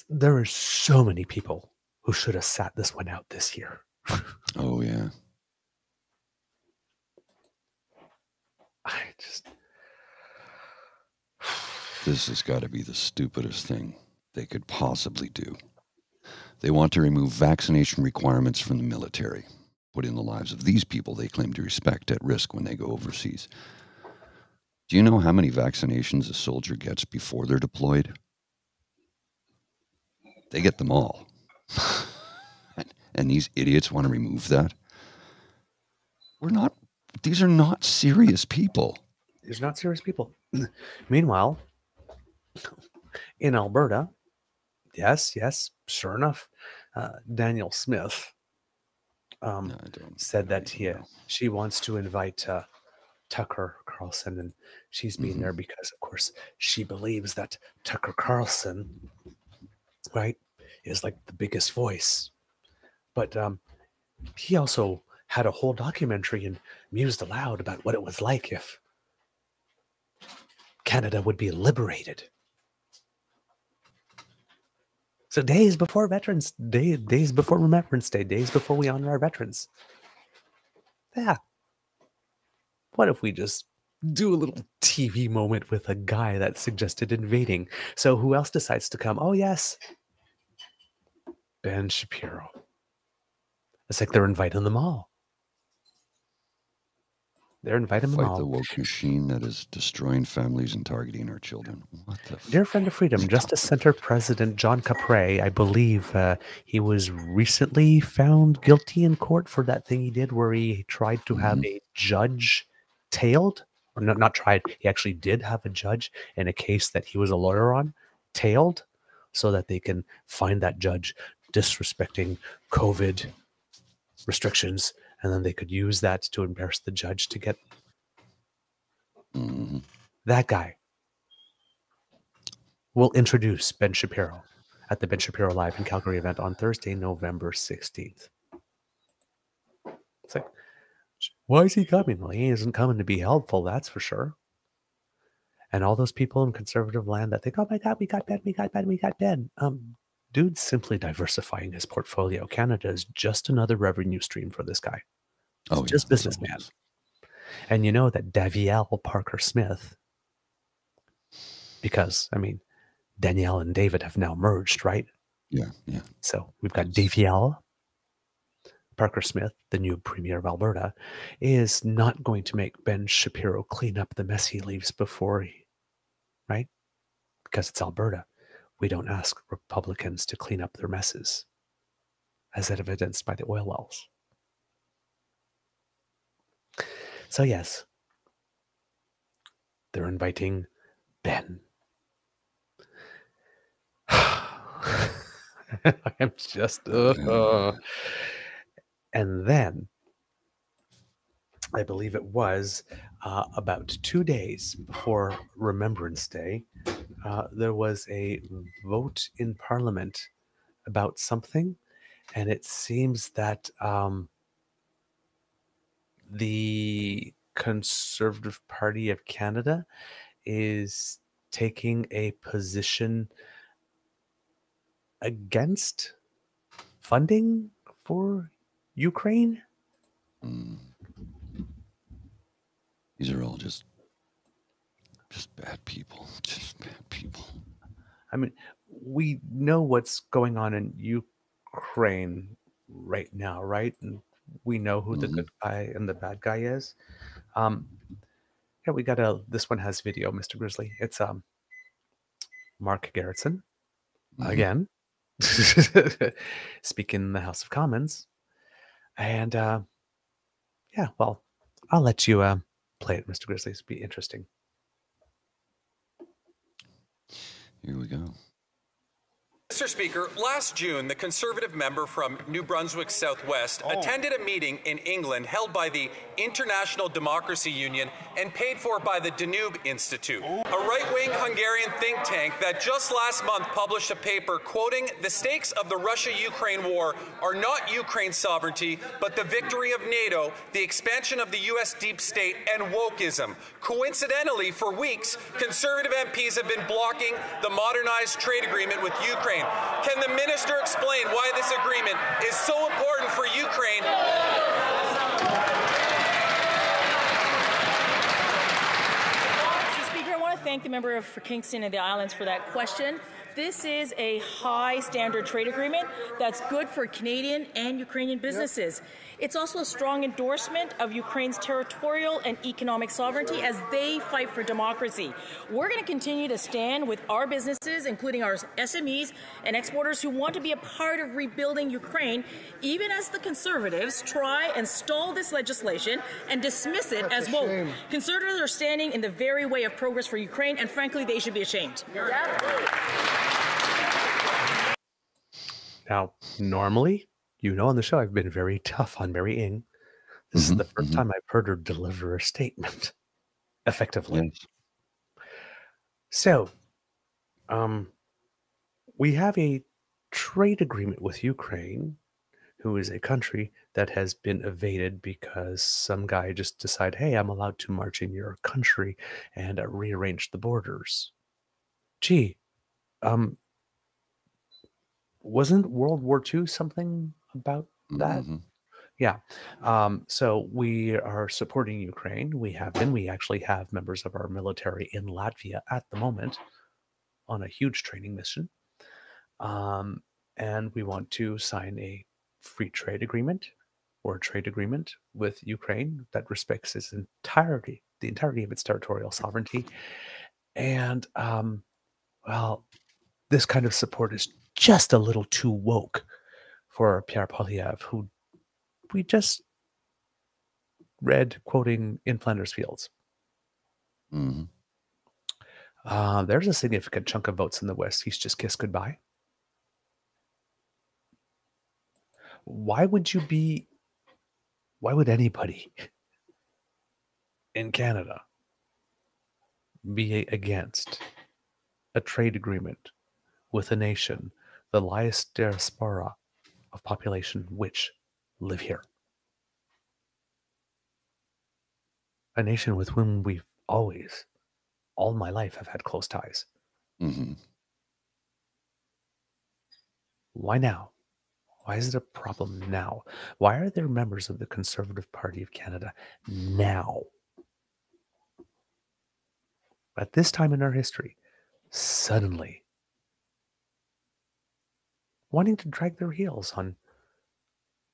[SPEAKER 2] There are so many people who should have sat this one out this year.
[SPEAKER 3] Oh, yeah. This has got to be the stupidest thing they could possibly do. They want to remove vaccination requirements from the military, putting the lives of these people they claim to respect at risk when they go overseas. Do you know how many vaccinations a soldier gets before they're deployed? They get them all. And these idiots want to remove that? These are not serious people.
[SPEAKER 2] These are not serious people. Meanwhile, in Alberta, yes, sure enough, Daniel Smith said that she wants to invite Tucker Carlson, and she's being there because, of course, she believes that Tucker Carlson, right, is like the biggest voice. But he also had a whole documentary and mused aloud about what it was like if Canada would be liberated. So days before Veterans Day, days before Remembrance Day, days before we honor our veterans. Yeah. What if we just do a little TV moment with a guy that suggested invading? So who else decides to come? Oh, yes. Ben Shapiro. It's like they're inviting them all. They're inviting them all.
[SPEAKER 3] Fight the woke machine that is destroying families and targeting our children. What the
[SPEAKER 2] Dear friend of freedom, Justice Center President John Capre, I believe he was recently found guilty in court for that thing he did where he tried to have a judge tailed. Or not tried, he actually did have a judge in a case that he was a lawyer on, tailed, so that they can find that judge disrespecting COVID restrictions, and then they could use that to embarrass the judge to get that guy. We'll introduce Ben Shapiro at the Ben Shapiro Live in Calgary event on Thursday, November 16th. It's like, why is he coming? Well, he isn't coming to be helpful, that's for sure. And all those people in conservative land that think, oh my God, we got Ben. Dude's simply diversifying his portfolio. Canada is just another revenue stream for this guy. It's just businessman. And you know that Daviel Parker Smith, because, I mean, Danielle and David have now merged, right?
[SPEAKER 3] Yeah.
[SPEAKER 2] So we've got Davy L. Parker Smith, the new Premier of Alberta, is not going to make Ben Shapiro clean up the mess he leaves before he, right? Because it's Alberta. We don't ask Republicans to clean up their messes, as evidenced by the oil wells. So yes, they're inviting Ben. I'm just... And then, I believe it was about 2 days before Remembrance Day, there was a vote in Parliament about something, and it seems that the Conservative Party of Canada is taking a position against funding for Ukraine.
[SPEAKER 3] These are all just bad people. Just bad people.
[SPEAKER 2] I mean, we know what's going on in Ukraine right now, right? And we know who the good guy and the bad guy is. Yeah, we got this one has video, Mr. Grizzly. It's Mark Garrettson again, speaking in the House of Commons. And yeah, well, I'll let you play it, Mr. Grizzly. It'll be interesting.
[SPEAKER 3] Here we go.
[SPEAKER 5] Mr. Speaker, last June, the Conservative member from New Brunswick Southwest attended a meeting in England held by the International Democracy Union and paid for by the Danube Institute, a right-wing Hungarian think tank that just last month published a paper quoting the stakes of the Russia-Ukraine war are not Ukraine's sovereignty, but the victory of NATO, the expansion of the U.S. deep state, and wokeism. Coincidentally, for weeks, Conservative MPs have been blocking the modernized trade agreement with Ukraine. Can the minister explain why this agreement is so important for Ukraine?
[SPEAKER 6] Mr. Speaker, I want to thank the member for Kingston and the Islands for that question. This is a high standard trade agreement that's good for Canadian and Ukrainian businesses. It's also a strong endorsement of Ukraine's territorial and economic sovereignty as they fight for democracy. We're going to continue to stand with our businesses, including our SMEs and exporters who want to be a part of rebuilding Ukraine, even as the Conservatives try and stall this legislation and dismiss it as woke. Conservatives are standing in the very way of progress for Ukraine, and frankly, they should be ashamed.
[SPEAKER 2] Now, normally, you know, on the show, I've been very tough on Mary Ng. This is the first time I've heard her deliver a statement effectively.
[SPEAKER 3] Yes.
[SPEAKER 2] So, we have a trade agreement with Ukraine, who is a country that has been evaded because some guy just decided, hey, I'm allowed to march in your country and rearrange the borders. Gee, wasn't World War II something about that? Yeah. So we are supporting Ukraine. We have been. We actually have members of our military in Latvia at the moment on a huge training mission. And we want to sign a free trade agreement or a trade agreement with Ukraine that respects its entirety, the entirety of its territorial sovereignty. And, well, this kind of support is just a little too woke for Pierre Poilievre, who we just read quoting in Flanders Fields. There's a significant chunk of votes in the West he's just kissed goodbye. Why would anybody in Canada be against a trade agreement with a nation, the highest diaspora of population which live here? A nation with whom we've always, all my life, have had close ties. Why now? Why is it a problem now? Why are there members of the Conservative Party of Canada now, at this time in our history, suddenly wanting to drag their heels on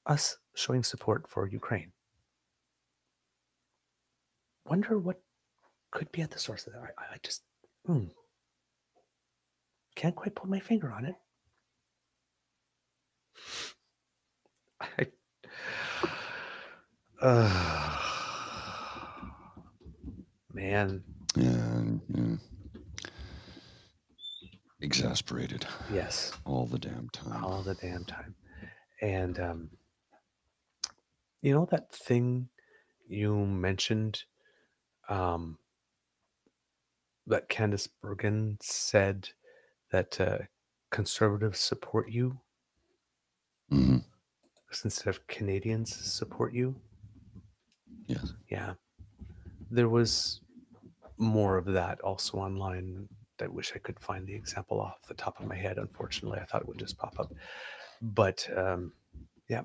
[SPEAKER 2] us showing support for Ukraine. Wonder what could be at the source of that. I just can't quite put my finger on it. Man.
[SPEAKER 3] Yeah. Exasperated.
[SPEAKER 2] Yes.
[SPEAKER 3] All the damn time.
[SPEAKER 2] All the damn time. And you know that thing you mentioned that Candace Bergen said that conservatives support you
[SPEAKER 3] Mm-hmm.
[SPEAKER 2] instead of Canadians support you?
[SPEAKER 3] Yes.
[SPEAKER 2] Yeah. There was more of that also online. I wish I could find the example off the top of my head. Unfortunately, I thought it would just pop up. But yeah,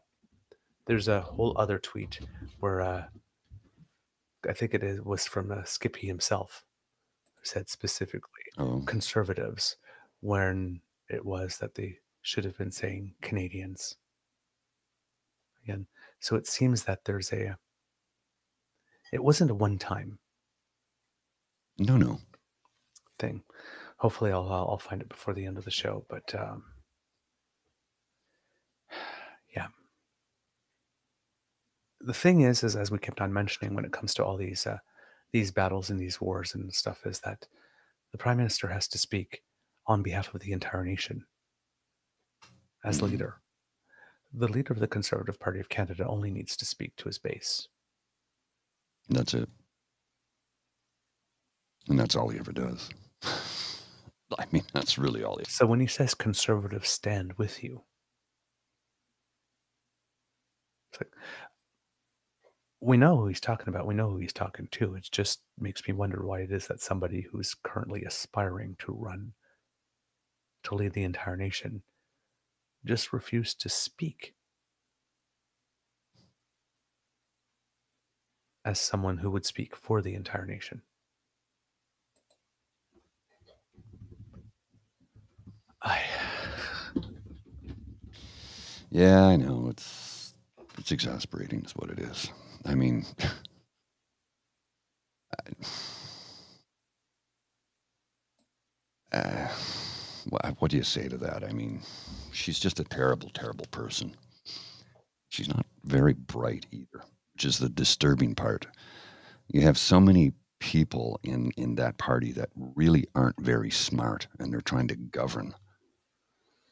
[SPEAKER 2] there's a whole other tweet where I think was from Skippy himself, who said specifically conservatives, when it was that they should have been saying Canadians. Again, so it seems that there's it wasn't a one-time
[SPEAKER 3] No.
[SPEAKER 2] thing. Hopefully I'll find it before the end of the show, but yeah. The thing is as we kept on mentioning when it comes to all these battles and these wars and stuff, is that the Prime Minister has to speak on behalf of the entire nation as leader. The leader of the Conservative Party of Canada only needs to speak to his base.
[SPEAKER 3] That's it. And that's all he ever does. I mean, that's really all he...
[SPEAKER 2] So when he says conservatives stand with you, it's like, we know who he's talking about. We know who he's talking to. It just makes me wonder why it is that somebody who's currently aspiring to lead the entire nation just refused to speak as someone who would speak for the entire nation.
[SPEAKER 3] Yeah, I know. It's exasperating is what it is. I mean, what do you say to that? I mean, she's just a terrible, terrible person. She's not very bright either, which is the disturbing part. You have so many people in that party that really aren't very smart, and they're trying to govern.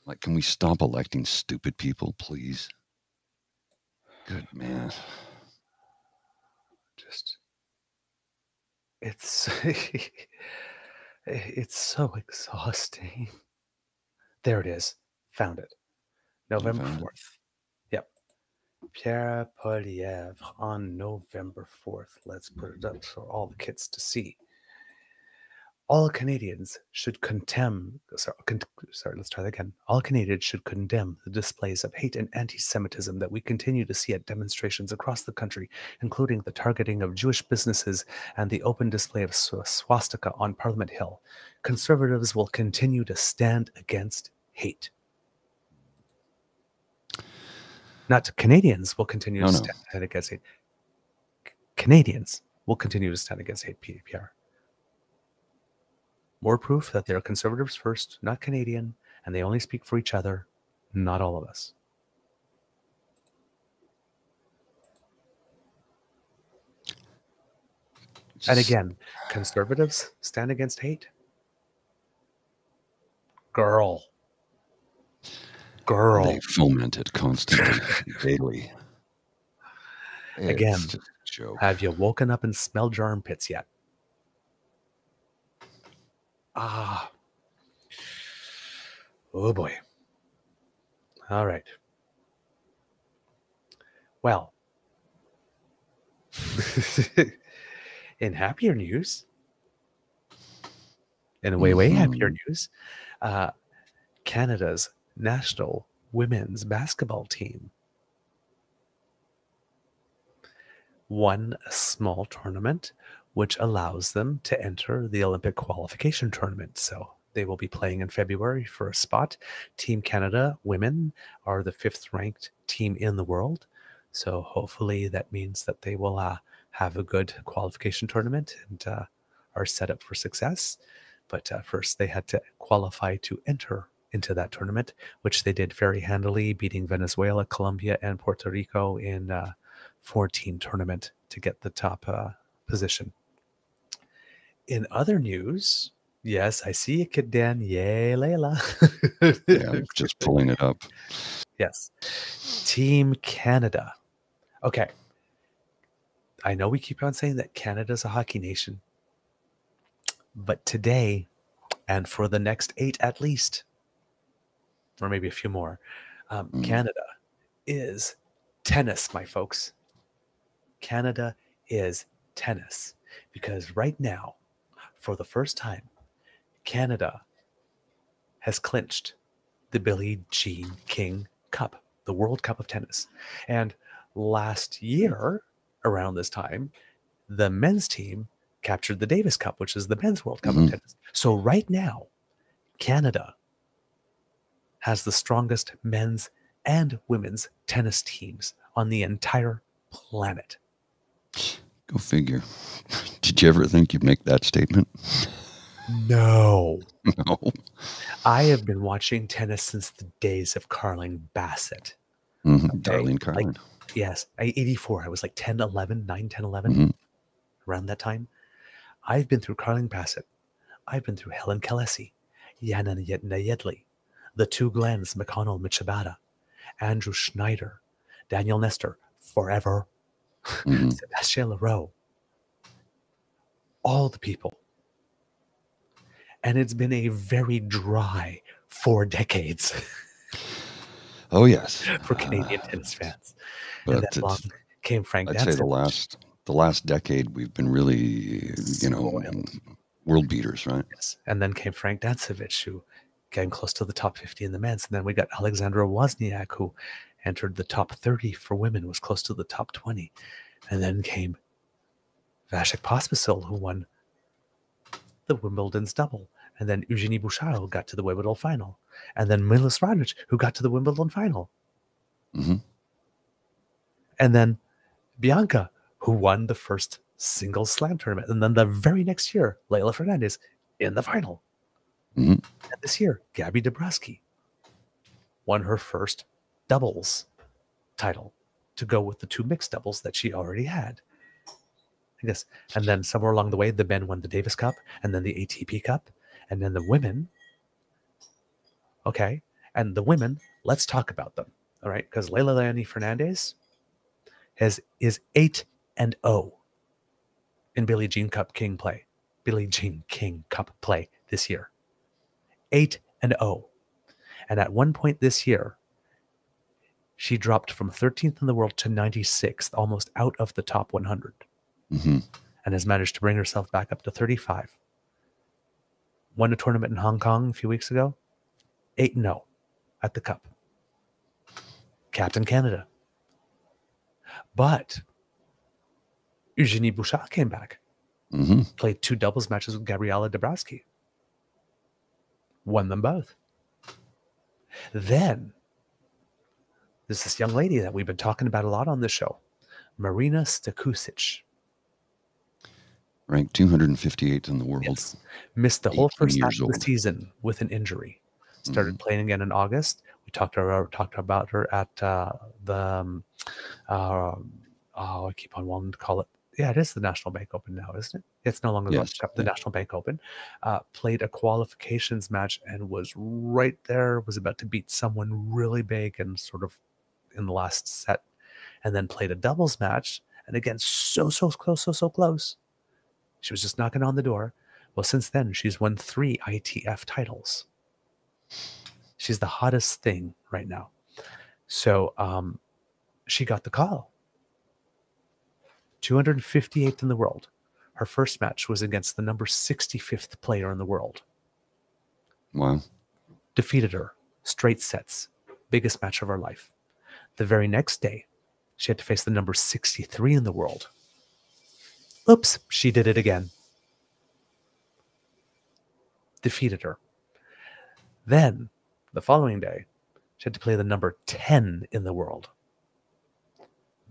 [SPEAKER 3] Like, can we stop electing stupid people, please? Good man.
[SPEAKER 2] Just, it's it's so exhausting. There it is. Found it. November 4th. Yep. Pierre Poilievre on November 4th. Let's put it up for all the kids to see. All Canadians should condemn. Sorry, let's try that again. All Canadians should condemn the displays of hate and anti-Semitism that we continue to see at demonstrations across the country, including the targeting of Jewish businesses and the open display of swastika on Parliament Hill. Conservatives will continue to stand against hate. Not Canadians will continue to stand against hate. Canadians will continue to stand against hate, PR. More proof that they're conservatives first, not Canadian, and they only speak for each other, not all of us. And again, conservatives stand against hate. Girl.
[SPEAKER 3] They foment it constantly, daily.
[SPEAKER 2] Again,
[SPEAKER 3] it's just a joke.
[SPEAKER 2] Have you woken up and smelled your armpits yet? Oh boy. All right. Well, in happier news, in way happier news, Canada's national women's basketball team won a small tournament which allows them to enter the Olympic qualification tournament. So They will be playing in February for a spot. Team Canada women are the 5th ranked team in the world. So hopefully that means that they will have a good qualification tournament and are set up for success. But first they had to qualify to enter into that tournament, which they did very handily, beating Venezuela, Colombia, and Puerto Rico in a 4-team tournament to get the top position. In other news, yes, I see you, Kid Dan. Yay, Layla.
[SPEAKER 3] Yeah, I'm just pulling it up.
[SPEAKER 2] Yes. Team Canada. Okay. I know we keep on saying that Canada's a hockey nation, but today, and for the next 8 at least, or maybe a few more, Canada is tennis, my folks. Canada is tennis, because right now, for the first time, Canada has clinched the Billie Jean King Cup, the World Cup of Tennis. And last year, around this time, the men's team captured the Davis Cup, which is the men's World Cup of Tennis. So right now, Canada has the strongest men's and women's tennis teams on the entire planet.
[SPEAKER 3] Go figure. Did you ever think you'd make that statement?
[SPEAKER 2] No.
[SPEAKER 3] No.
[SPEAKER 2] I have been watching tennis since the days of Carling Bassett.
[SPEAKER 3] Mm-hmm.
[SPEAKER 2] Okay?
[SPEAKER 3] Darlene Carlin.
[SPEAKER 2] Like, yes, 84. I was like 10, 11, 9, 10, 11, around that time. I've been through Carling Bassett. I've been through Helen Kelesi, Yana Yedley, the two Glens, McConnell, Michibata, Andrew Schneider, Daniel Nestor, forever, Sebastien Leroux, all the people. And it's been a very dry 4 decades.
[SPEAKER 3] Oh, yes.
[SPEAKER 2] For Canadian tennis fans.
[SPEAKER 3] But
[SPEAKER 2] and then along came Frank
[SPEAKER 3] I'd
[SPEAKER 2] Dancevich.
[SPEAKER 3] say the last decade we've been really, world beaters, right?
[SPEAKER 2] Yes. And then came Frank Dancevich, who came close to the top 50 in the men's. And then we got Alexandra Wozniak, who entered the top 30 for women, was close to the top 20. And then came Vasek Pospisil, who won the Wimbledon's double. And then Eugenie Bouchard, who got to the Wimbledon final. And then Milos Raonic, who got to the Wimbledon final. And then Bianca, who won the first singles slam tournament. And then the very next year, Leila Fernandez in the final. And this year, Gabby Dabrowski won her first doubles title to go with the 2 mixed doubles that she already had. I guess. And then somewhere along the way, the men won the Davis Cup and then the ATP Cup. And then the women. Okay. And the women, let's talk about them. All right. Because Leila Leonie Fernandez is 8-0 in Billie Jean Cup King play. Billie Jean King Cup play this year. 8-0. And at one point this year, she dropped from 13th in the world to 96th, almost out of the top 100. And has managed to bring herself back up to 35. Won a tournament in Hong Kong a few weeks ago. 8-0 at the Cup. Captain Canada. But Eugenie Bouchard came back. Played 2 doubles matches with Gabriela Dabrowski. Won them both. Then there's this young lady that we've been talking about a lot on this show, Marina Stakusic.
[SPEAKER 3] Ranked 258th in the world.
[SPEAKER 2] Yes. Missed the whole first half of the
[SPEAKER 3] old.
[SPEAKER 2] season with an injury. Started playing again in August. We talked about her at the I keep on wanting to call it. Yeah, it is the National Bank Open now, isn't it? It's no longer the National Bank Open. Played a qualifications match and was right there. Was about to beat someone really big and sort of in the last set, and then played a doubles match. And again, so close. She was just knocking on the door. Well, since then, she's won 3 ITF titles. She's the hottest thing right now. So she got the call. 258th in the world. Her first match was against the number 65th player in the world.
[SPEAKER 3] Wow.
[SPEAKER 2] Defeated her. Straight sets. Biggest match of her life. The very next day, she had to face the number 63 in the world. Oops, she did it again. Defeated her. Then, the following day, she had to play the number 10 in the world.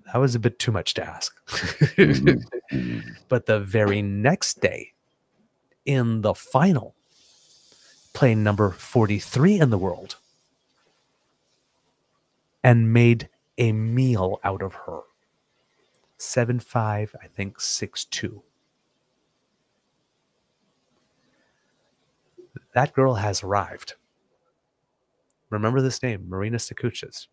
[SPEAKER 2] That was a bit too much to ask. But the very next day, in the final, playing number 43 in the world, and made a meal out of her. 7'5", I think 6'2". That girl has arrived. Remember this name, Marina Stekusic.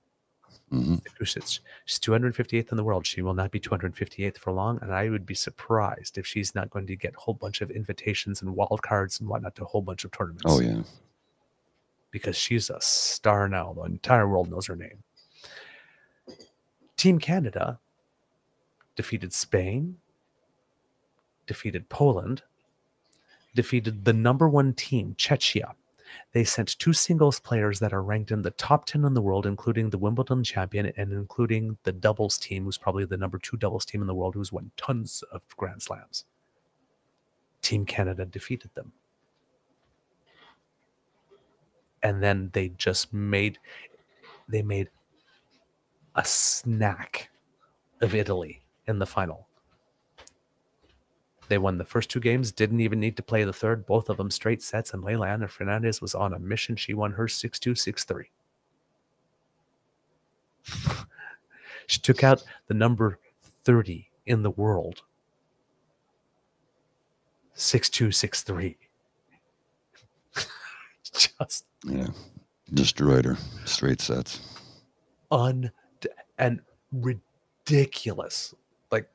[SPEAKER 2] Stekusic. She's 258th in the world. She will not be 258th for long, and I would be surprised if she's not going to get a whole bunch of invitations and wild cards and whatnot to a whole bunch of tournaments.
[SPEAKER 3] Oh, yeah.
[SPEAKER 2] Because she's a star now. The entire world knows her name. Team Canada defeated Spain, defeated Poland, defeated the number 1 team, Czechia. They sent 2 singles players that are ranked in the top 10 in the world, including the Wimbledon champion and including the doubles team, who's probably the number 2 doubles team in the world, who's won tons of Grand Slams. Team Canada defeated them. And then they made a snack of Italy in the final. They won the first 2 games, didn't even need to play the third, both of them straight sets, and Leilani Fernandez was on a mission. She won her 6-2, 6-3. She took out the number 30 in the world. 6-2, 6-3. Just
[SPEAKER 3] destroyed her. Straight sets.
[SPEAKER 2] And ridiculous. Like,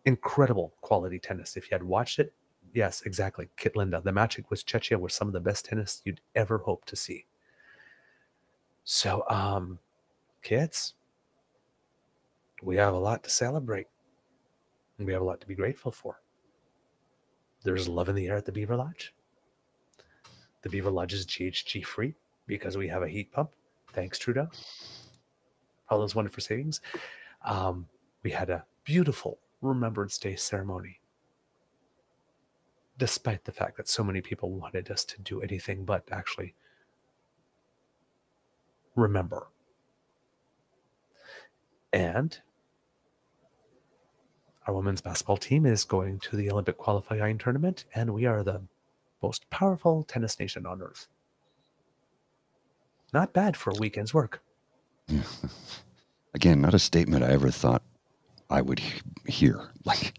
[SPEAKER 2] incredible quality tennis. If you had watched it, yes, exactly. Kit Linda. The match with Czechia was some of the best tennis you'd ever hope to see. So, kids, we have a lot to celebrate. And we have a lot to be grateful for. There's love in the air at the Beaver Lodge. The Beaver Lodge is GHG free because we have a heat pump. Thanks, Trudeau. All those wonderful savings. We had a beautiful Remembrance Day ceremony, despite the fact that so many people wanted us to do anything but actually remember. And our women's basketball team is going to the Olympic qualifying tournament, and we are the most powerful tennis nation on earth. Not bad for a weekend's work.
[SPEAKER 3] Again, not a statement I ever thought I would hear. Like,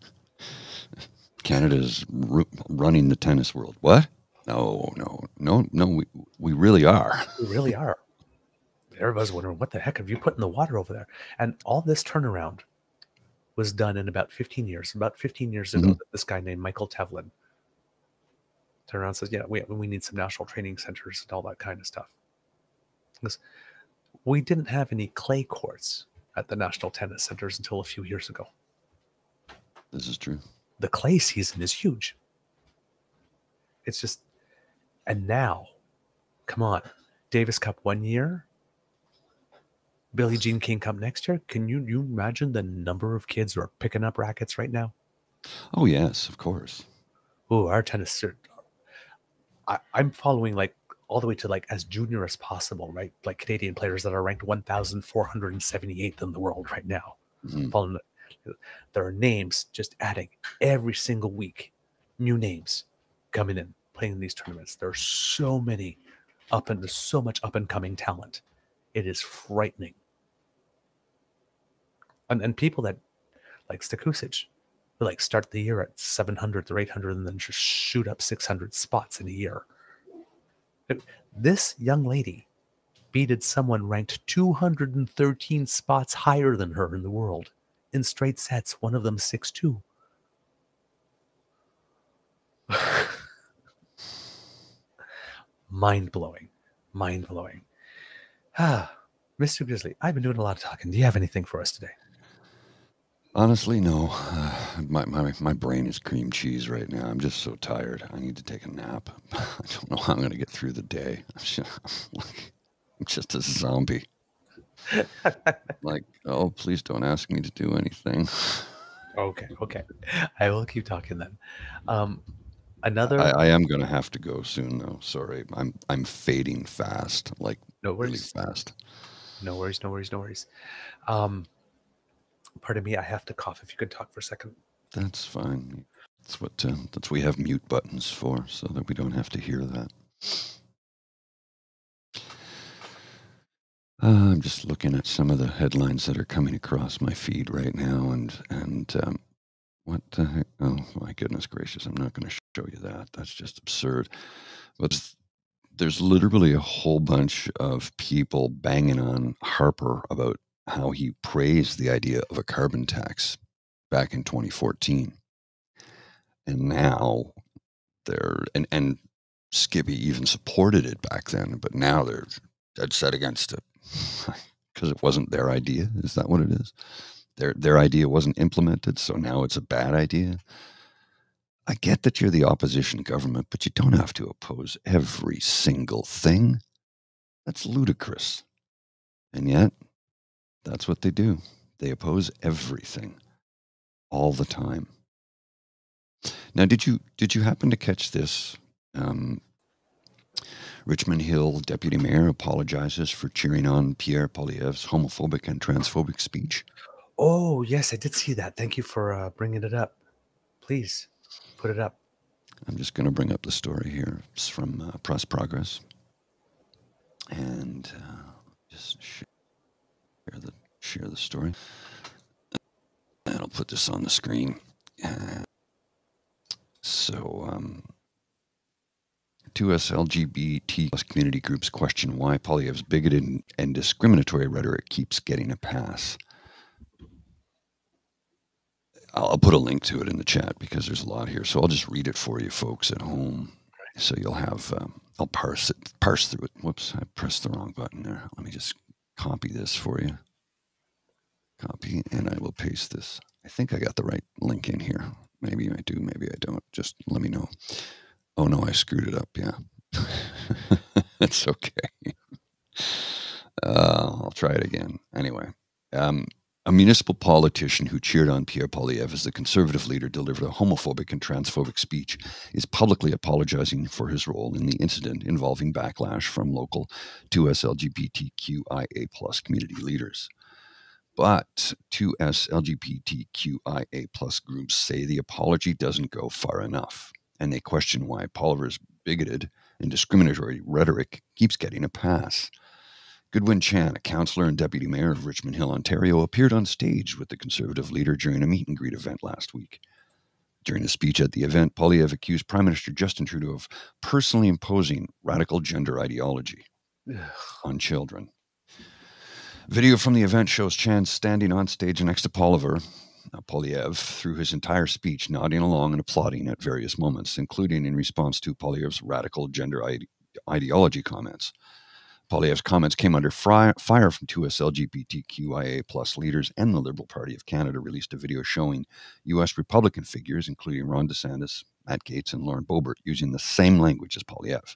[SPEAKER 3] Canada's running the tennis world. What? No. We really are.
[SPEAKER 2] We really are. Everybody's wondering, what the heck have you put in the water over there? And all this turnaround was done in about 15 years. About 15 years ago, this guy named Michael Tevlin turned around and says, yeah, we need some national training centers and all that kind of stuff. Because we didn't have any clay courts at the national tennis centers until a few years ago.
[SPEAKER 3] This is true.
[SPEAKER 2] The clay season is huge. It's just, and now, come on, Davis Cup 1 year, Billie Jean King Cup next year. Can you imagine the number of kids who are picking up rackets right now?
[SPEAKER 3] Oh, yes, of course.
[SPEAKER 2] Oh, our tennis, I'm following like all the way to like as junior as possible, right? Like Canadian players that are ranked 1,478th in the world right now. Following there are names just adding every single week, new names coming in, playing in these tournaments. There's so many there's so much up and coming talent. It is frightening. And people that like Stekusic, who like start the year at 700 or 800 and then just shoot up 600 spots in a year. This young lady beated someone ranked 213 spots higher than her in the world in straight sets, one of them 6-2. Mind-blowing. Mind-blowing. Mr. Grizzly, I've been doing a lot of talking. Do you have anything for us today?
[SPEAKER 3] Honestly, no. My brain is cream cheese right now. I'm just so tired. I need to take a nap. I don't know how I'm going to get through the day. I'm just a zombie. Like, oh, please don't ask me to do anything.
[SPEAKER 2] Okay. I will keep talking then. Another.
[SPEAKER 3] I am going to have to go soon, though. Sorry, I'm fading fast, like
[SPEAKER 2] No
[SPEAKER 3] really
[SPEAKER 2] worries.
[SPEAKER 3] fast.
[SPEAKER 2] No worries. No worries. No worries. Pardon me. I have to cough. If you could talk for a second.
[SPEAKER 3] That's fine. That's what we have mute buttons for, so that we don't have to hear that. I'm just looking at some of the headlines that are coming across my feed right now, and what the heck? Oh my goodness gracious! I'm not going to show you that. That's just absurd. But there's literally a whole bunch of people banging on Harper about how he praised the idea of a carbon tax back in 2014, and now they're and Skippy even supported it back then, but now they're dead set against it because it wasn't their idea. Is that what it is? Their idea wasn't implemented, so now it's a bad idea. I get that you're the opposition government, but you don't have to oppose every single thing. That's ludicrous. And yet, that's what they do. They oppose everything all the time. Now, did you happen to catch this? Richmond Hill deputy mayor apologizes for cheering on Pierre Poilievre's homophobic and transphobic speech.
[SPEAKER 2] Oh, yes, I did see that. Thank you for bringing it up. Please put it up.
[SPEAKER 3] I'm just going to bring up the story here. It's from Press Progress. And just share the story. And I'll put this on the screen. Two LGBT plus community groups question why Poilievre's bigoted and discriminatory rhetoric keeps getting a pass. I'll put a link to it in the chat because there's a lot here. So I'll just read it for you folks at home. So you'll have, I'll parse through it. Whoops, I pressed the wrong button there. Let me just copy this for you. Copy, and I will paste this. I think I got the right link in here. Maybe I do, maybe I don't. Just let me know. Oh no, I screwed it up, yeah. It's okay. I'll try it again. Anyway, a municipal politician who cheered on Pierre Poilievre as the Conservative leader delivered a homophobic and transphobic speech is publicly apologizing for his role in the incident involving backlash from local 2S LGBTQIA+ community leaders. But 2S LGBTQIA+ groups say the apology doesn't go far enough, and they question why Poilievre's bigoted and discriminatory rhetoric keeps getting a pass. Godwin Chan, a councillor and deputy mayor of Richmond Hill, Ontario, appeared on stage with the Conservative leader during a meet-and-greet event last week. During a speech at the event, Poilievre accused Prime Minister Justin Trudeau of personally imposing radical gender ideology on children. Video from the event shows Chan standing on stage next to Poilievre through his entire speech, nodding along and applauding at various moments, including in response to Poilievre's radical gender ideology comments. Poilievre's comments came under fire from 2S LGBTQIA+ leaders, and the Liberal Party of Canada released a video showing U.S. Republican figures, including Ron DeSantis, Matt Gaetz, and Lauren Boebert, using the same language as Poilievre.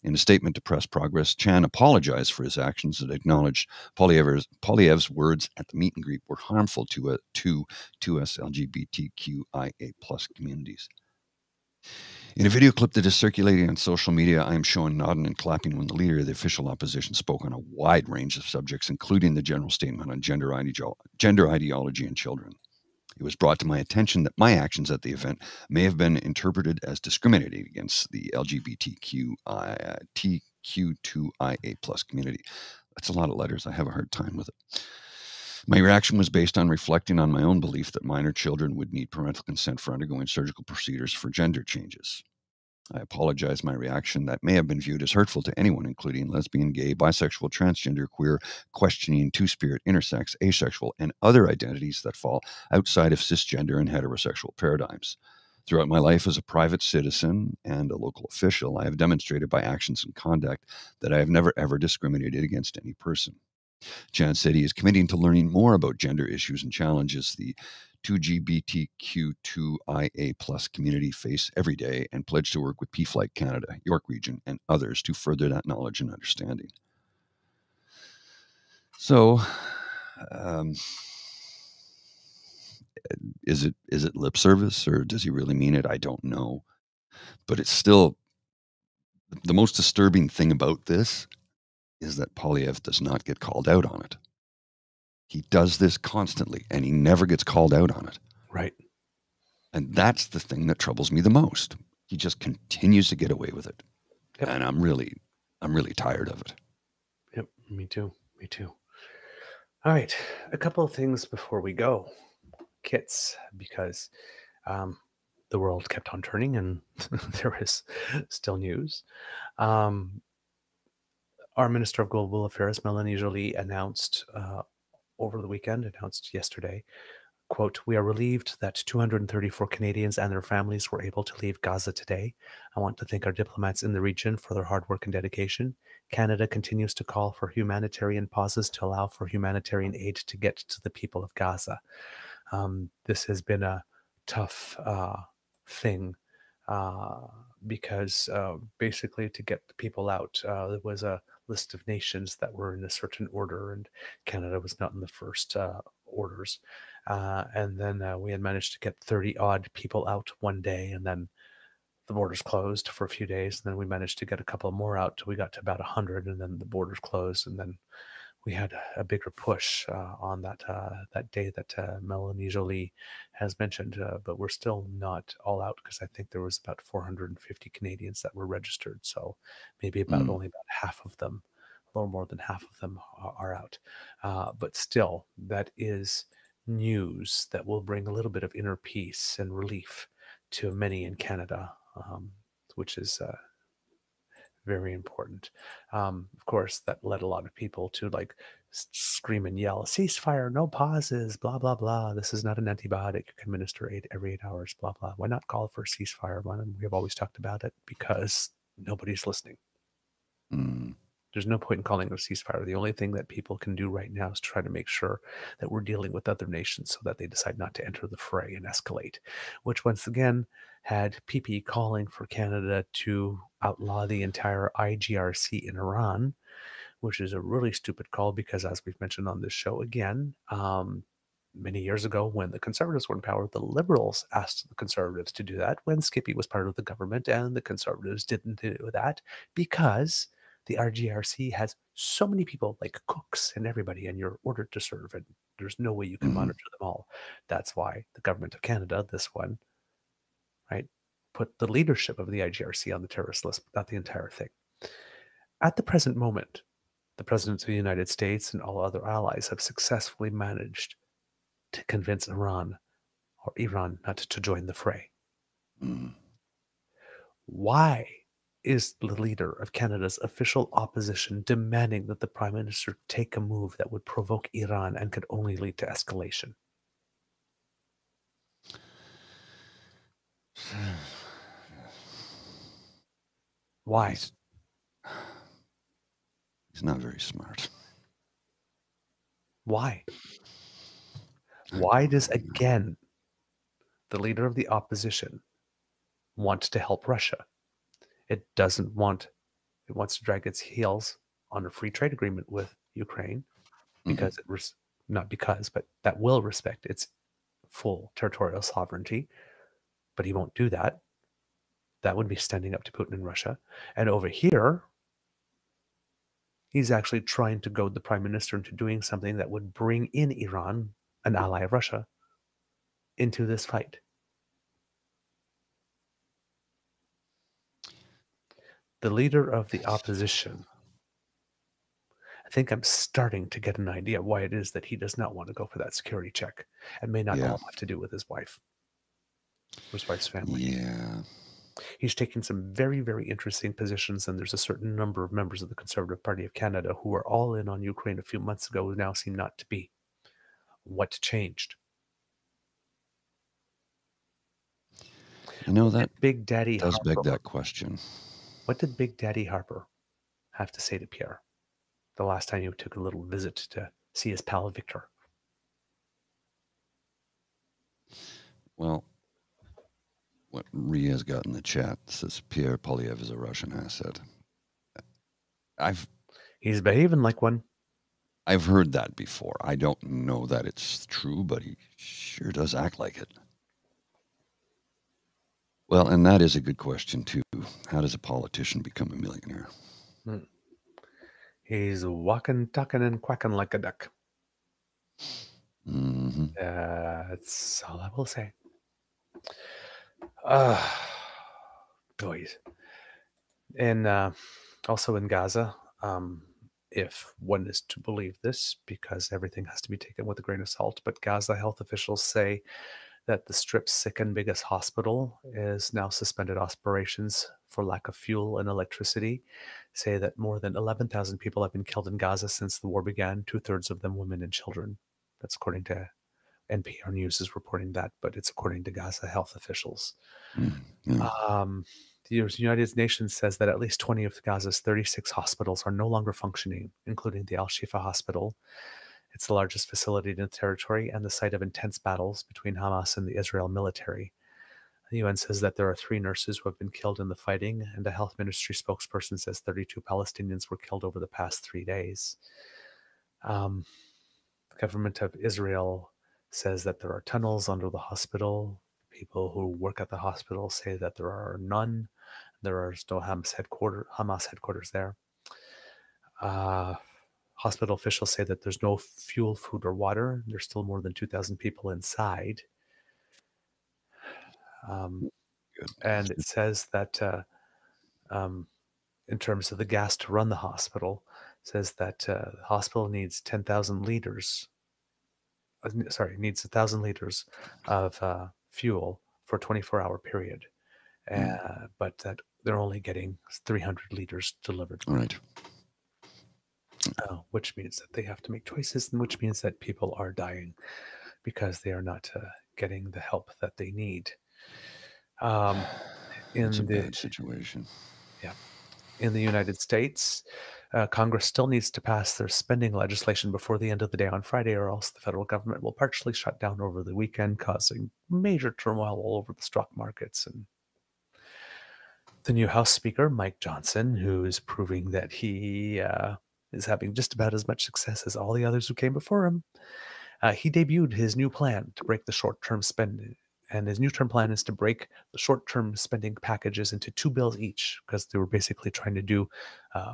[SPEAKER 3] In a statement to Press Progress, Chan apologized for his actions and acknowledged Poilievre's words at the meet and greet were harmful to 2S LGBTQIA+ communities. In a video clip that is circulating on social media, I am shown nodding and clapping when the leader of the official opposition spoke on a wide range of subjects, including the general statement on gender ideology and children. It was brought to my attention that my actions at the event may have been interpreted as discriminating against the LGBTQ2IA+ community. That's a lot of letters. I have a hard time with it. My reaction was based on reflecting on my own belief that minor children would need parental consent for undergoing surgical procedures for gender changes. I apologize my reaction that may have been viewed as hurtful to anyone, including lesbian, gay, bisexual, transgender, queer, questioning, two-spirit, intersex, asexual, and other identities that fall outside of cisgender and heterosexual paradigms. Throughout my life as a private citizen and a local official, I have demonstrated by actions and conduct that I have never ever discriminated against any person. Chan said he is committing to learning more about gender issues and challenges the 2GBTQ2IA+ community face every day, and pledged to work with PFlight Canada, York Region, and others to further that knowledge and understanding. So, is it lip service, or does he really mean it? I don't know. But it's still the most disturbing thing about this is that Polyev does not get called out on it. He does this constantly, and he never gets called out on it.
[SPEAKER 2] Right.
[SPEAKER 3] And that's the thing that troubles me the most. He just continues to get away with it.
[SPEAKER 2] Yep.
[SPEAKER 3] And I'm really tired of it.
[SPEAKER 2] Yep, me too. Me too. All right, a couple of things before we go. Kits, because the world kept on turning and there is still news. Our Minister of Global Affairs, Melanie Joly, announced over the weekend, announced yesterday, quote, "We are relieved that 234 Canadians and their families were able to leave Gaza today. I want to thank our diplomats in the region for their hard work and dedication. Canada continues to call for humanitarian pauses to allow for humanitarian aid to get to the people of Gaza." This has been a tough thing because basically to get the people out, there was a list of nations that were in a certain order, and Canada was not in the first orders. And then we had managed to get 30 odd people out one day, and then the borders closed for a few days. And then we managed to get a couple more out till we got to about 100, and then the borders closed. And then we had a bigger push on that day that Melanie Joly has mentioned, but we're still not all out because I think there was about 450 Canadians that were registered. So maybe only about half of them, a little more than half of them are out. But still, that is news that will bring a little bit of inner peace and relief to many in Canada, which is very important. Of course, that led a lot of people to like scream and yell, "Ceasefire, no pauses, blah, blah, blah. This is not an antibiotic. You can administer every 8 hours, blah, blah." Why not call for a ceasefire? We have always talked about it because nobody's listening. There's no point in calling it a ceasefire. The only thing that people can do right now is try to make sure that we're dealing with other nations so that they decide not to enter the fray and escalate, which once again had PP calling for Canada to outlaw the entire IGRC in Iran, which is a really stupid call because, as we've mentioned on this show again, many years ago when the Conservatives were in power, the Liberals asked the Conservatives to do that when Skippy was part of the government, and the Conservatives didn't do that because the RGRC has so many people like cooks and everybody, and you're ordered to serve, and there's no way you can monitor them all. That's why the government of Canada, this one, right, put the leadership of the IGRC on the terrorist list, but not the entire thing. At the present moment, the President of the United States and all other allies have successfully managed to convince Iran not to join the fray. Why is the leader of Canada's official opposition demanding that the Prime Minister take a move that would provoke Iran and could only lead to escalation? Why?
[SPEAKER 3] He's not very smart.
[SPEAKER 2] Why? Why does, again, the leader of the opposition want to help Russia? It doesn't want, it wants to drag its heels on a free trade agreement with Ukraine because not because, but that will respect its full territorial sovereignty. But he won't do that. That would be standing up to Putin in Russia. And over here, he's actually trying to goad the Prime Minister into doing something that would bring in Iran, an ally of Russia, into this fight. The leader of the opposition, I think I'm starting to get an idea why it is that he does not want to go for that security check. And may not all have to do with his wife or his wife's family.
[SPEAKER 3] Yeah.
[SPEAKER 2] He's taking some very, very interesting positions, and there's a certain number of members of the Conservative Party of Canada who were all in on Ukraine a few months ago who now seem not to be. What changed?
[SPEAKER 3] You know, that
[SPEAKER 2] Big Daddy
[SPEAKER 3] does
[SPEAKER 2] Harper,
[SPEAKER 3] beg that question.
[SPEAKER 2] What did Big Daddy Harper have to say to Pierre the last time he took a little visit to see his pal Victor?
[SPEAKER 3] Well, what Ria's got in the chat says Pierre Polyev is a Russian asset.
[SPEAKER 2] He's behaving like one.
[SPEAKER 3] I've heard that before. I don't know that it's true, but he sure does act like it. Well, and that is a good question too. How does a politician become a millionaire?
[SPEAKER 2] He's walking, talking, and quacking like a duck.
[SPEAKER 3] Mm-hmm.
[SPEAKER 2] That's all I will say. Boys. And also in Gaza, if one is to believe this, because everything has to be taken with a grain of salt, but Gaza health officials say that the Strip's second biggest hospital is now suspended operations for lack of fuel and electricity, say that more than 11,000 people have been killed in Gaza since the war began, 2/3 of them women and children. That's according to NPR News is reporting that, but it's according to Gaza health officials.
[SPEAKER 3] Yeah.
[SPEAKER 2] The United Nations says that at least 20 of Gaza's 36 hospitals are no longer functioning, including the Al-Shifa Hospital. It's the largest facility in the territory and the site of intense battles between Hamas and the Israel military. The UN says that there are 3 nurses who have been killed in the fighting, and a health ministry spokesperson says 32 Palestinians were killed over the past 3 days. The government of Israel says that there are tunnels under the hospital. People who work at the hospital say that there are none. There are no Hamas headquarters there. Hospital officials say that there's no fuel, food, or water. There's still more than 2,000 people inside. And it says that in terms of the gas to run the hospital, says that the hospital needs 10,000 liters. Needs 1,000 liters of fuel for a 24-hour period. But that they're only getting 300 liters delivered.
[SPEAKER 3] Right.
[SPEAKER 2] Which means that they have to make choices, and which means that people are dying because they are not getting the help that they need.
[SPEAKER 3] It's a bad situation.
[SPEAKER 2] Yeah. In the United States, Congress still needs to pass their spending legislation before the end of the day on Friday, or else the federal government will partially shut down over the weekend, causing major turmoil all over the stock markets. And the new House Speaker, Mike Johnson, who is proving that he is having just about as much success as all the others who came before him, he debuted his new plan to break the short-term spending. And his new-term plan is to break the short-term spending packages into 2 bills each, because they were basically trying to do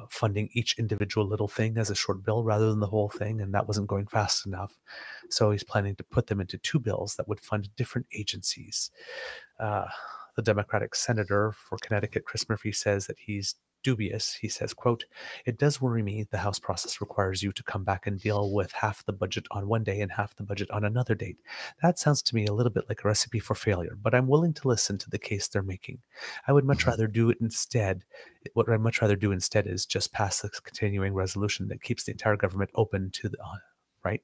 [SPEAKER 2] funding each individual little thing as a short bill rather than the whole thing, and that wasn't going fast enough. So he's planning to put them into 2 bills that would fund different agencies. The Democratic senator for Connecticut, Chris Murphy, says that he's dubious. He says, quote, "It does worry me the House process requires you to come back and deal with half the budget on one day and half the budget on another date. That sounds to me a little bit like a recipe for failure, but I'm willing to listen to the case they're making. I would much rather do it instead. What I'd much rather do instead is just pass this continuing resolution that keeps the entire government open to the, right?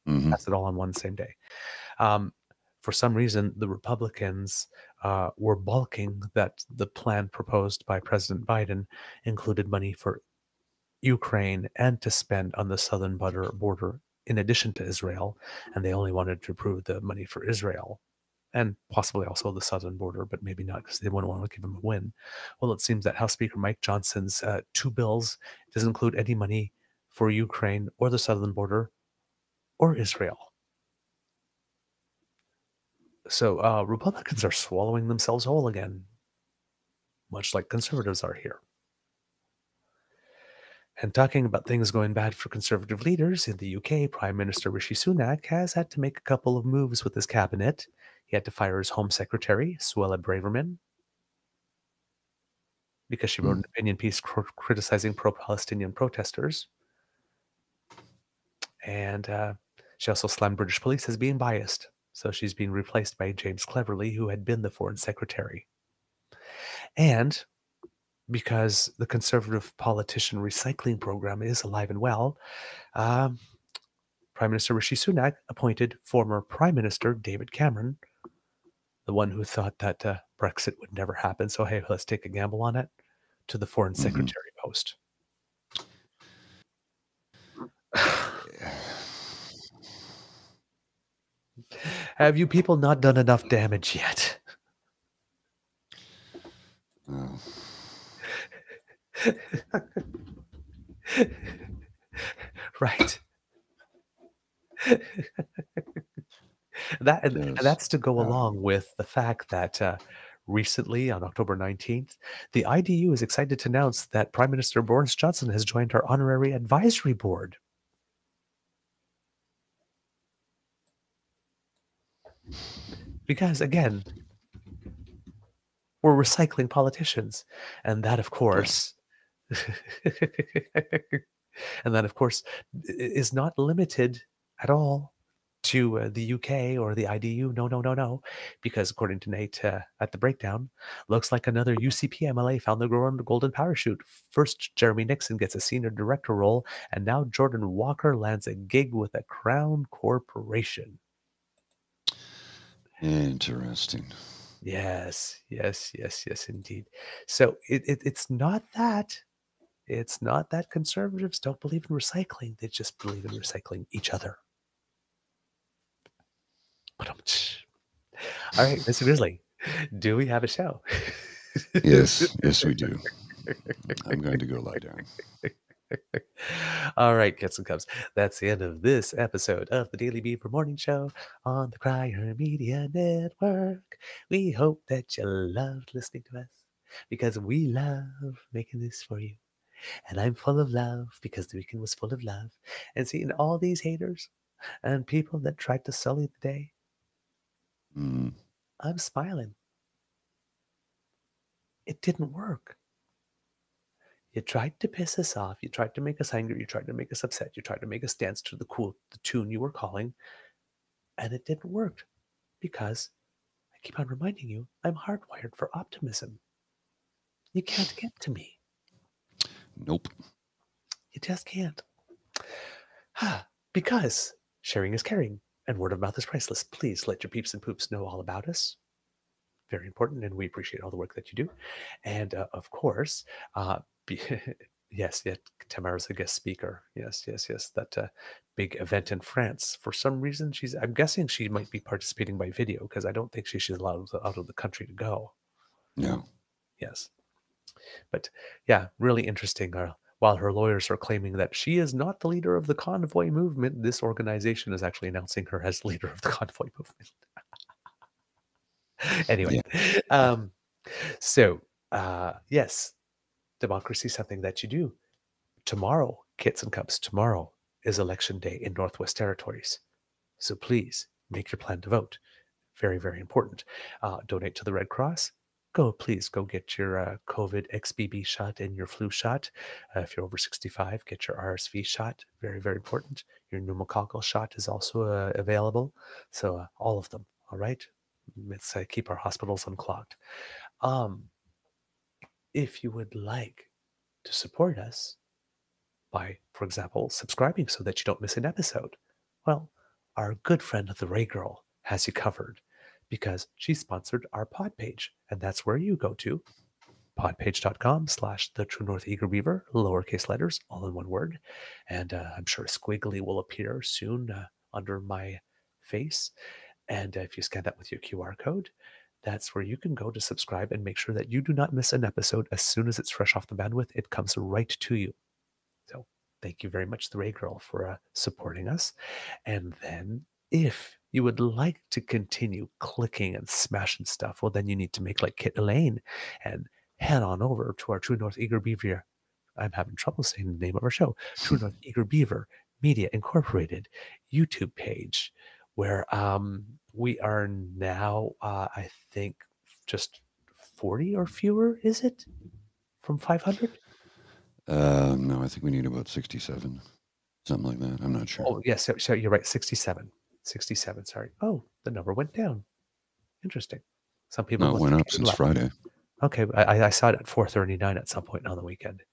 [SPEAKER 2] Pass it all on one same day." For some reason, the Republicans were balking that the plan proposed by President Biden included money for Ukraine and to spend on the southern border in addition to Israel, and they only wanted to approve the money for Israel and possibly also the southern border, but maybe not because they wouldn't want to give him a win. Well, it seems that House Speaker Mike Johnson's 2 bills doesn't include any money for Ukraine or the southern border or Israel. So Republicans are swallowing themselves whole again, much like conservatives are here. And talking about things going bad for conservative leaders, in the UK, Prime Minister Rishi Sunak has had to make a couple of moves with his cabinet. He had to fire his Home Secretary, Suella Braverman, because she wrote an opinion piece criticizing pro-Palestinian protesters. And she also slammed British police as being biased. So she's being replaced by James Cleverly, who had been the Foreign Secretary. And because the conservative politician recycling program is alive and well, Prime Minister Rishi Sunak appointed former Prime Minister David Cameron, the one who thought that Brexit would never happen, so hey, let's take a gamble on it, to the Foreign Secretary post. Have you people not done enough damage yet? Right. And that's to go along with the fact that Recently, on October 19th, the IDU is excited to announce that Prime Minister Boris Johnson has joined our honorary advisory board. Because, again, we're recycling politicians. And that, of course, is not limited at all to the UK or the IDU. No. Because according to Nate at the breakdown, looks like another UCP MLA found the golden parachute. First, Jeremy Nixon gets a senior director role, and now Jordan Walker lands a gig with a Crown Corporation.
[SPEAKER 3] Interesting.
[SPEAKER 2] Yes, indeed. So it's not that. It's not that conservatives don't believe in recycling. They just believe in recycling each other. All right, Mr. Grizzly, do we have a show?
[SPEAKER 3] Yes, we do. I'm going to go lie down.
[SPEAKER 2] All right, Kits and Cubs, that's the end of this episode of the Daily Beaver Morning Show on the Crier Media Network. We hope that you loved listening to us because we love making this for you. And I'm full of love because the weekend was full of love. And seeing all these haters and people that tried to sully the day, I'm smiling. It didn't work. You tried to piss us off. You tried to make us angry. You tried to make us upset. You tried to make us dance to the tune you were calling. And it didn't work because I keep on reminding you, I'm hardwired for optimism. You can't get to me.
[SPEAKER 3] Nope.
[SPEAKER 2] You just can't. Because sharing is caring and word of mouth is priceless. Please let your peeps and poops know all about us. Very important, and we appreciate all the work that you do. And of course, yes, Tamara's a guest speaker. Yes. That big event in France. For some reason, I'm guessing she might be participating by video because I don't think she's allowed out of the country to go.
[SPEAKER 3] No.
[SPEAKER 2] Yes. But yeah, really interesting. While her lawyers are claiming that she is not the leader of the convoy movement, this organization is actually announcing her as leader of the convoy movement. Anyway, yes, democracy is something that you do. Tomorrow, Kits and Cubs, tomorrow is election day in Northwest Territories. So please make your plan to vote. Very, very important. Donate to the Red Cross. Please go get your COVID XBB shot and your flu shot. If you're over 65, get your RSV shot. Very, very important. Your pneumococcal shot is also available. So all of them. All right. Let's keep our hospitals unclogged. If you would like to support us by, for example, subscribing so that you don't miss an episode, well, our good friend the Ray Girl has you covered because she sponsored our pod page, and that's where you go to podpage.com/the True North Eager Beaver, lowercase letters, all in one word. And I'm sure Squiggly will appear soon under my face. And if you scan that with your QR code, that's where you can go to subscribe and make sure that you do not miss an episode. As soon as it's fresh off the bandwidth, it comes right to you. So thank you very much, the Ray Girl, for supporting us. And then if you would like to continue clicking and smashing stuff, well, then you need to make like Kit Elaine and head on over to our True North Eager Beaver. I'm having trouble saying the name of our show. True North Eager Beaver Media Incorporated YouTube page, where we are now, I think, just 40 or fewer, is it? From 500?
[SPEAKER 3] No, I think we need about 67. Something like that. I'm not sure.
[SPEAKER 2] Oh, yes. So you're right. 67. 67, sorry. Oh, the number went down. Interesting. Some people...
[SPEAKER 3] No, it went up since Friday.
[SPEAKER 2] Okay, I saw it at 4:39 at some point on the weekend.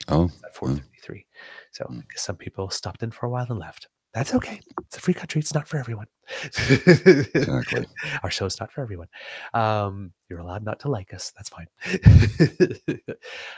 [SPEAKER 3] Oh.
[SPEAKER 2] At 4:53. So I guess some people stopped in for a while and left. That's okay. It's a free country. It's not for everyone.
[SPEAKER 3] Exactly.
[SPEAKER 2] Our show's not for everyone. You're allowed not to like us. That's fine.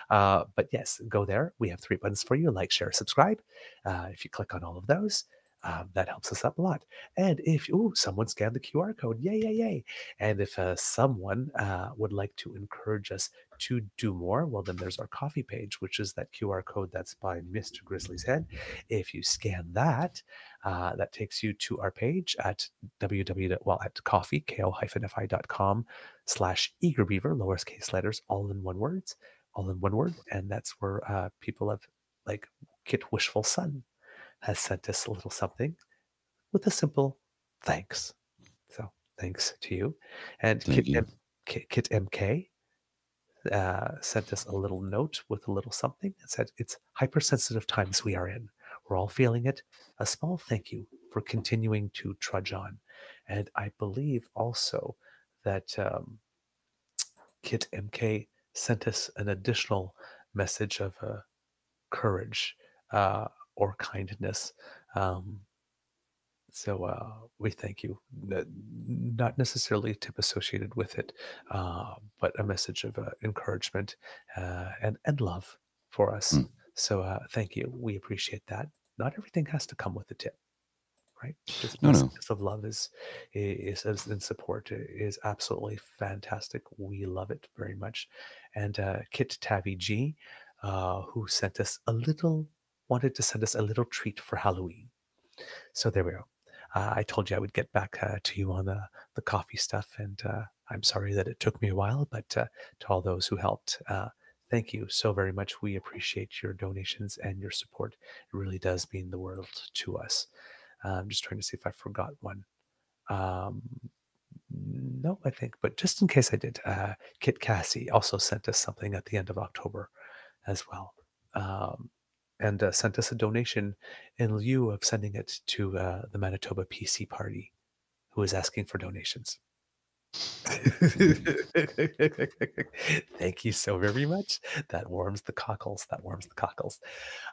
[SPEAKER 2] But yes, go there. We have 3 buttons for you: like, share, subscribe. If you click on all of those, That helps us out a lot. And if someone scanned the QR code, yay, yay, yay. And if someone would like to encourage us to do more, well, then there's our coffee page, which is that QR code that's by Mr. Grizzly's head. If you scan that, that takes you to our page at at coffee, ko-fi.com/eagerbeaver, lowercase letters, all in one word. And that's where people have, like Kit Wishful Son has sent us a little something with a simple thanks. So thanks to you. And Kit MK sent us a little note with a little something. It said, "It's hypersensitive times we are in. We're all feeling it. A small thank you for continuing to trudge on." And I believe also that Kit MK sent us an additional message of courage or kindness. So we thank you. Not necessarily a tip associated with it, but a message of encouragement and love for us. So thank you. We appreciate that. Not everything has to come with a tip, right? Just messages of love is in support is absolutely fantastic. We love it very much. And Kit Tabby G, who wanted to send us a little treat for Halloween. So there we go. I told you I would get back to you on the coffee stuff, and I'm sorry that it took me a while, but to all those who helped, thank you so very much. We appreciate your donations and your support. It really does mean the world to us. I'm just trying to see if I forgot one. No, I think, but just in case I did, Kit Cassie also sent us something at the end of October as well. And sent us a donation in lieu of sending it to the Manitoba PC Party, who is asking for donations. Thank you so very much. That warms the cockles. All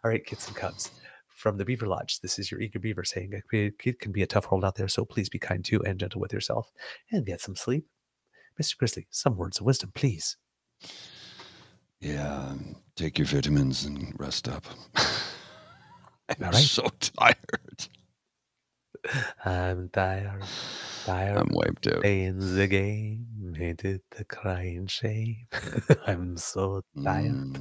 [SPEAKER 2] right, kids and cubs. From the Beaver Lodge, this is your Eager Beaver saying it can be a tough world out there, so please be kind to and gentle with yourself and get some sleep. Mr. Grizzly, some words of wisdom, please.
[SPEAKER 3] Yeah, take your vitamins and rest up. I'm
[SPEAKER 2] right.
[SPEAKER 3] so tired.
[SPEAKER 2] I'm tired.
[SPEAKER 3] I'm wiped out.
[SPEAKER 2] Playing the game, hated the crying shame. I'm so tired.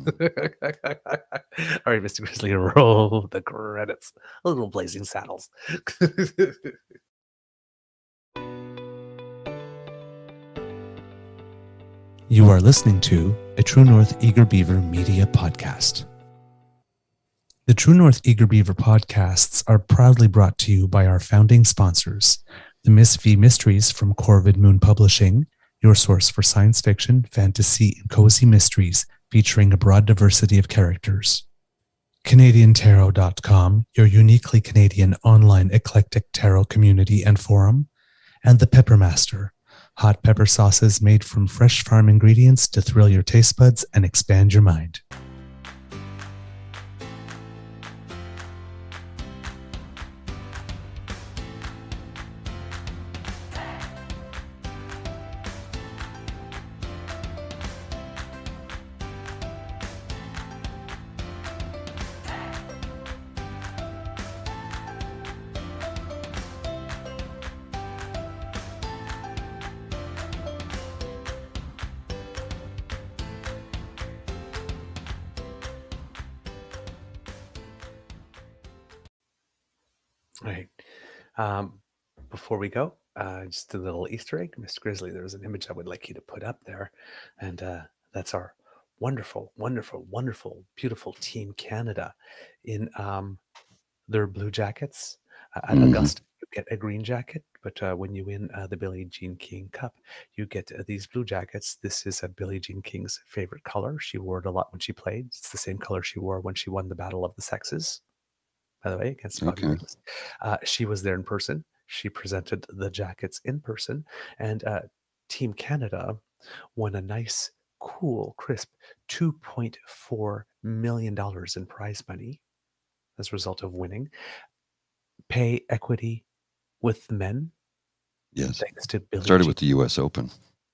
[SPEAKER 2] All right, Mr. Grizzly, roll the credits. A little Blazing Saddles. You are listening to a True North Eager Beaver media podcast. The True North Eager Beaver podcasts are proudly brought to you by our founding sponsors, the Miss V Mysteries from Corvid Moon Publishing, your source for science fiction, fantasy, and cozy mysteries featuring a broad diversity of characters. CanadianTarot.com, your uniquely Canadian online eclectic tarot community and forum. And The Pepper Master, hot pepper sauces made from fresh farm ingredients to thrill your taste buds and expand your mind. Right. Before we go, just a little Easter egg. Mr. Grizzly, there's an image I would like you to put up there. And that's our wonderful, wonderful, wonderful, beautiful Team Canada in their blue jackets. At Augusta, you get a green jacket, but when you win the Billie Jean King Cup, you get these blue jackets. This is Billie Jean King's favorite color. She wore it a lot when she played. It's the same color she wore when she won the Battle of the Sexes, by the way, against Bobby Douglas. She was there in person. She presented the jackets in person, and Team Canada won a nice, cool, crisp $2.4 million in prize money as a result of winning. Pay equity with the men.
[SPEAKER 3] Yes.
[SPEAKER 2] Thanks to Billie
[SPEAKER 3] Started
[SPEAKER 2] Jean.
[SPEAKER 3] with the U.S. Open.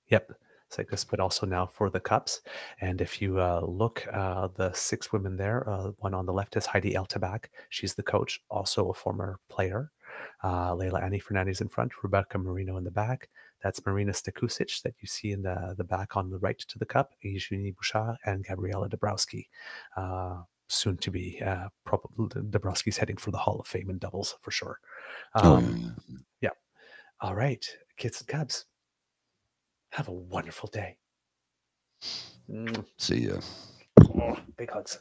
[SPEAKER 2] Yep. cyclists, but also now for the cups. And if you look, the 6 women there, one on the left is Heidi Eltabak. She's the coach, also a former player. Leila Annie Fernandez in front, Rebecca Marino in the back. That's Marina Stakusic that you see in the back on the right to the cup, Eugenie Bouchard and Gabriela Dabrowski. Soon to be, probably Dabrowski's heading for the Hall of Fame in doubles for sure. Yeah. All right, kids and cubs, have a wonderful day.
[SPEAKER 3] See ya.
[SPEAKER 2] Oh, big hugs.